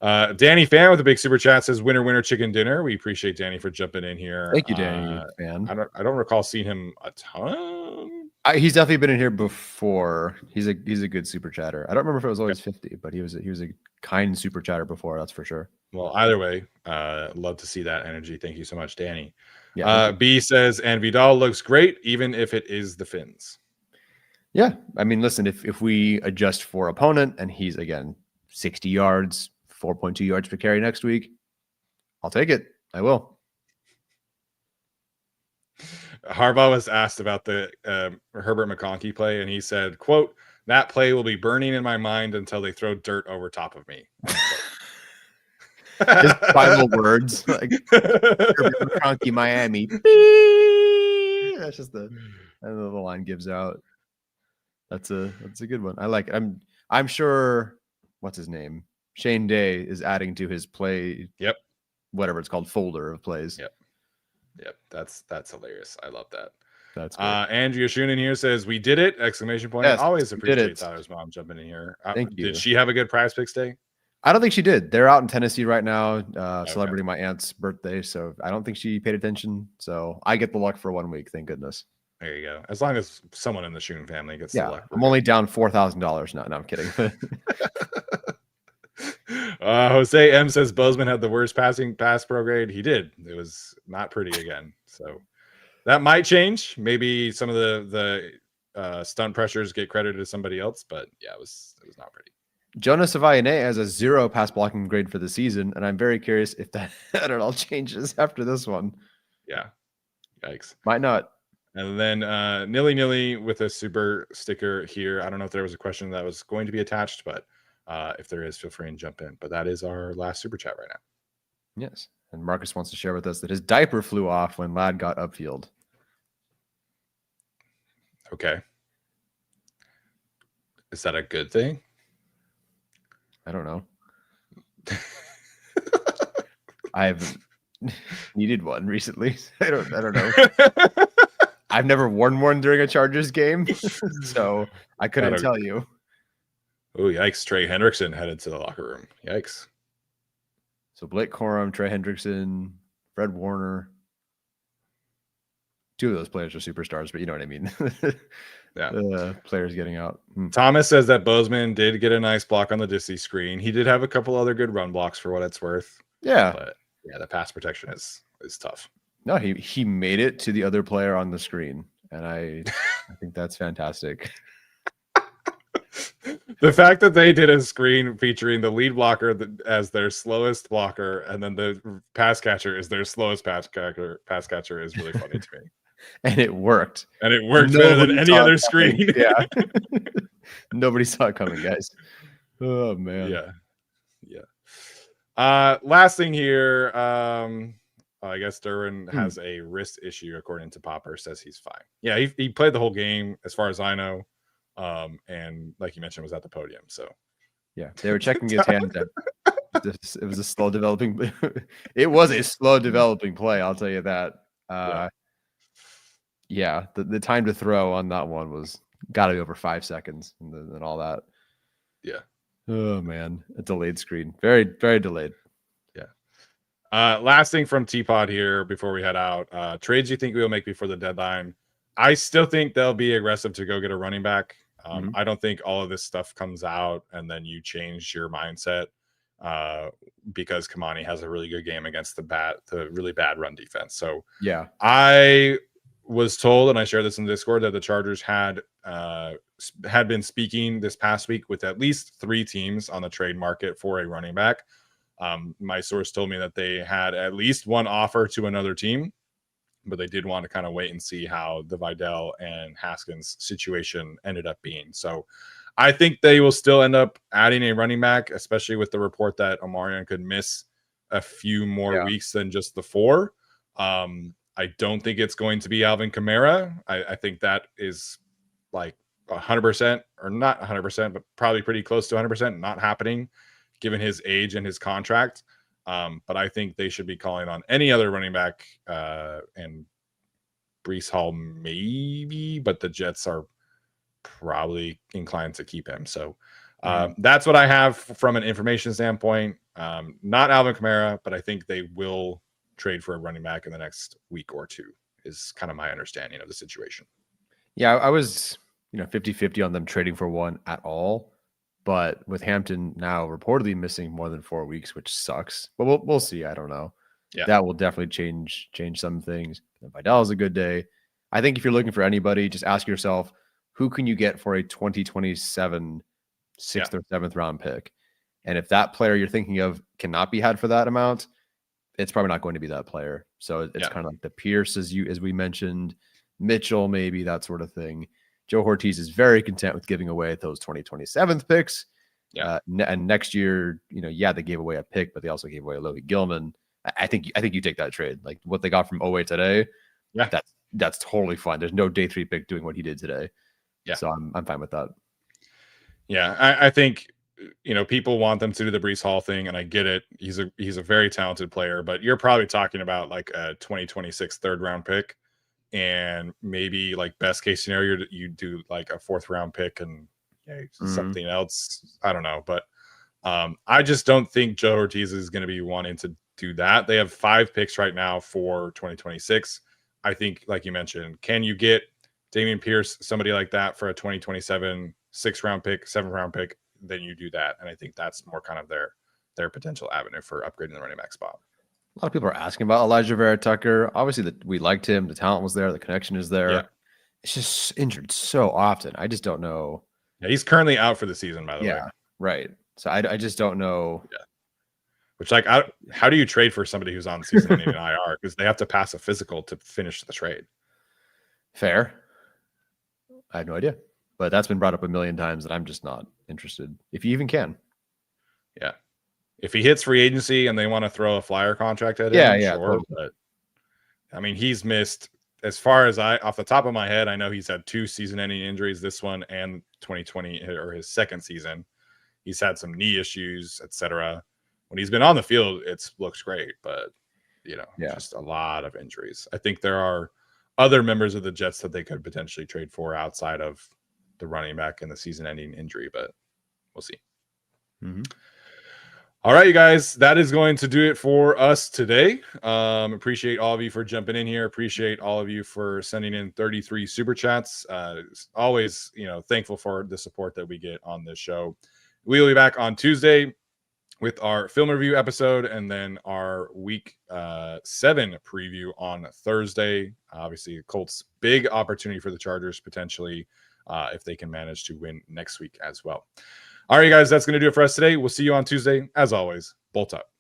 Danny Fan with a big super chat says winner winner chicken dinner. We appreciate Danny for jumping in here. Thank you, Danny Fan. I don't recall seeing him a ton. He's definitely been in here before. He's a good super chatter. I don't remember if it was always 50, but he was a kind super chatter before, that's for sure. Well, either way, love to see that energy. Thank you so much, Danny. Yeah. B says, and Vidal looks great, even if it is the Finns. Yeah. I mean, listen, if we adjust for opponent and he's again 60 yards, 4.2 yards per carry next week, I'll take it. I will. Harbaugh was asked about the Herbert McConkey play, and he said, quote, that play will be burning in my mind until they throw dirt over top of me. His final words, like Herbert McConkey, Miami. That's just the line gives out. That's a good one. I like it. I'm sure what's his name? Shane Day is adding to his play. Yep. Whatever it's called, folder of plays. Yep. That's hilarious. I love that. That's great. Andrea Schunen here says, we did it! Exclamation point. Yes, I always appreciate Tyler's mom jumping in here. Thank you. Did she have a good prize picks day? I don't think she did. They're out in Tennessee right now, celebrating my aunt's birthday. So I don't think she paid attention. So I get the luck for 1 week. Thank goodness. There you go. As long as someone in the Schunen family gets the luck. I'm only down $4,000 now. No, I'm kidding. Jose M says Bozeman had the worst pass pro grade. He did. It was not pretty again. So that might change. Maybe some of the stunt pressures get credited to somebody else, but yeah, it was not pretty. Jonas Savaiane has a 0 pass blocking grade for the season, and I'm very curious if that at all changes after this one. Yeah. Yikes. Might not. And then Nilly Nilly with a super sticker here. I don't know if there was a question that was going to be attached, but if there is, feel free and jump in. But that is our last super chat right now. Yes. And Marcus wants to share with us that his diaper flew off when Ladd got upfield. Okay. Is that a good thing? I don't know. I've needed one recently. I don't know. I've never worn one during a Chargers game, so I couldn't tell you. Oh, yikes. Trey Hendrickson headed to the locker room. Yikes. So Blake Corum, Trey Hendrickson, Fred Warner. 2 of those players are superstars, but you know what I mean. Yeah. Players getting out. Thomas says that Bozeman did get a nice block on the Dissy screen. He did have a couple other good run blocks for what it's worth. Yeah. But yeah, the pass protection is tough. No, he made it to the other player on the screen. And I think that's fantastic. The fact that they did a screen featuring the lead blocker as their slowest blocker, and then the pass catcher is their slowest pass catcher is really funny to me. And it worked. And it worked better than any other screen. Yeah. Nobody saw it coming, guys. Oh man. Yeah. Last thing here. I guess Derwin has a wrist issue, according to Popper. Says he's fine. Yeah, he played the whole game, as far as I know. And like you mentioned, was at the podium. So yeah, they were checking his hands. It was a slow developing. It was a slow developing play. I'll tell you that. Yeah, the time to throw on that one was got to be over 5 seconds, and all that. Yeah. Oh man, a delayed screen. Very, very delayed. Yeah. Last thing from Teapot here before we head out. Trades you think we'll make before the deadline? I still think they'll be aggressive to go get a running back. I don't think all of this stuff comes out and then you change your mindset because Kamani has a really good game against the really bad run defense. So yeah, I was told, and I shared this in Discord, that the Chargers had been speaking this past week with at least 3 teams on the trade market for a running back. My source told me that they had at least one offer to another team, but they did want to kind of wait and see how the Vidal and Haskins situation ended up being. So I think they will still end up adding a running back, especially with the report that Omarion could miss a few more weeks than just the 4. I don't think it's going to be Alvin Kamara. I think that is like 100%, or not 100%, but probably pretty close to 100% not happening given his age and his contract. But I think they should be calling on any other running back, and Breece Hall maybe, but the Jets are probably inclined to keep him. So That's what I have from an information standpoint. Not Alvin Kamara, but I think they will trade for a running back in the next week or two is kind of my understanding of the situation. Yeah, I was 50-50 on them trading for one at all. But with Hampton now reportedly missing more than 4 weeks, which sucks. But we'll see. I don't know. Yeah. That will definitely change some things. Vidal is a good day. I think if you're looking for anybody, just ask yourself, who can you get for a 2027 6th or 7th round pick? And if that player you're thinking of cannot be had for that amount, it's probably not going to be that player. So it's kind of like the Pierce, as we mentioned, Mitchell, maybe that sort of thing. Joe Ortiz is very content with giving away those 2027 picks. Yeah. And next year, they gave away a pick, but they also gave away Louis Gilman. I think you take that trade. Like what they got from Owe today. Yeah. That's totally fine. There's no day 3 pick doing what he did today. Yeah. So I'm fine with that. Yeah. I think, people want them to do the Breece Hall thing, and I get it. He's a very talented player, but you're probably talking about like a 2026 3rd round pick. And maybe like best case scenario, you do like a 4th round pick and something else. I don't know. But I just don't think Joe Ortiz is going to be wanting to do that. They have 5 picks right now for 2026. I think, like you mentioned, can you get Dameon Pierce, somebody like that for a 2027 6th round pick, 7th round pick? Then you do that. And I think that's more kind of their potential avenue for upgrading the running back spot. A lot of people are asking about Elijah Vera Tucker. Obviously, we liked him. The talent was there. The connection is there. Yeah. It's just injured so often. I just don't know. Yeah, he's currently out for the season, by the way. Yeah, right. So I just don't know. Yeah. Which, like, how do you trade for somebody who's on season-ending IR? Because they have to pass a physical to finish the trade. Fair. I have no idea. But that's been brought up a million times, and I'm just not interested. If you even can. Yeah. If he hits free agency and they want to throw a flyer contract at him, sure. Totally. But I mean, he's missed, as far as off the top of my head, I know he's had 2 season-ending injuries, this one and 2020, or his 2nd season. He's had some knee issues, etc. When he's been on the field, it looks great, but just a lot of injuries. I think there are other members of the Jets that they could potentially trade for outside of the running back and the season-ending injury, but we'll see. All right, you guys, that is going to do it for us today. Appreciate all of you for jumping in here. Appreciate all of you for sending in 33 super chats. Always, thankful for the support that we get on this show. We will be back on Tuesday with our film review episode, and then our week 7 preview on Thursday. Obviously, Colts, big opportunity for the Chargers potentially if they can manage to win next week as well. All right, you guys, that's going to do it for us today. We'll see you on Tuesday. As always, bolt up.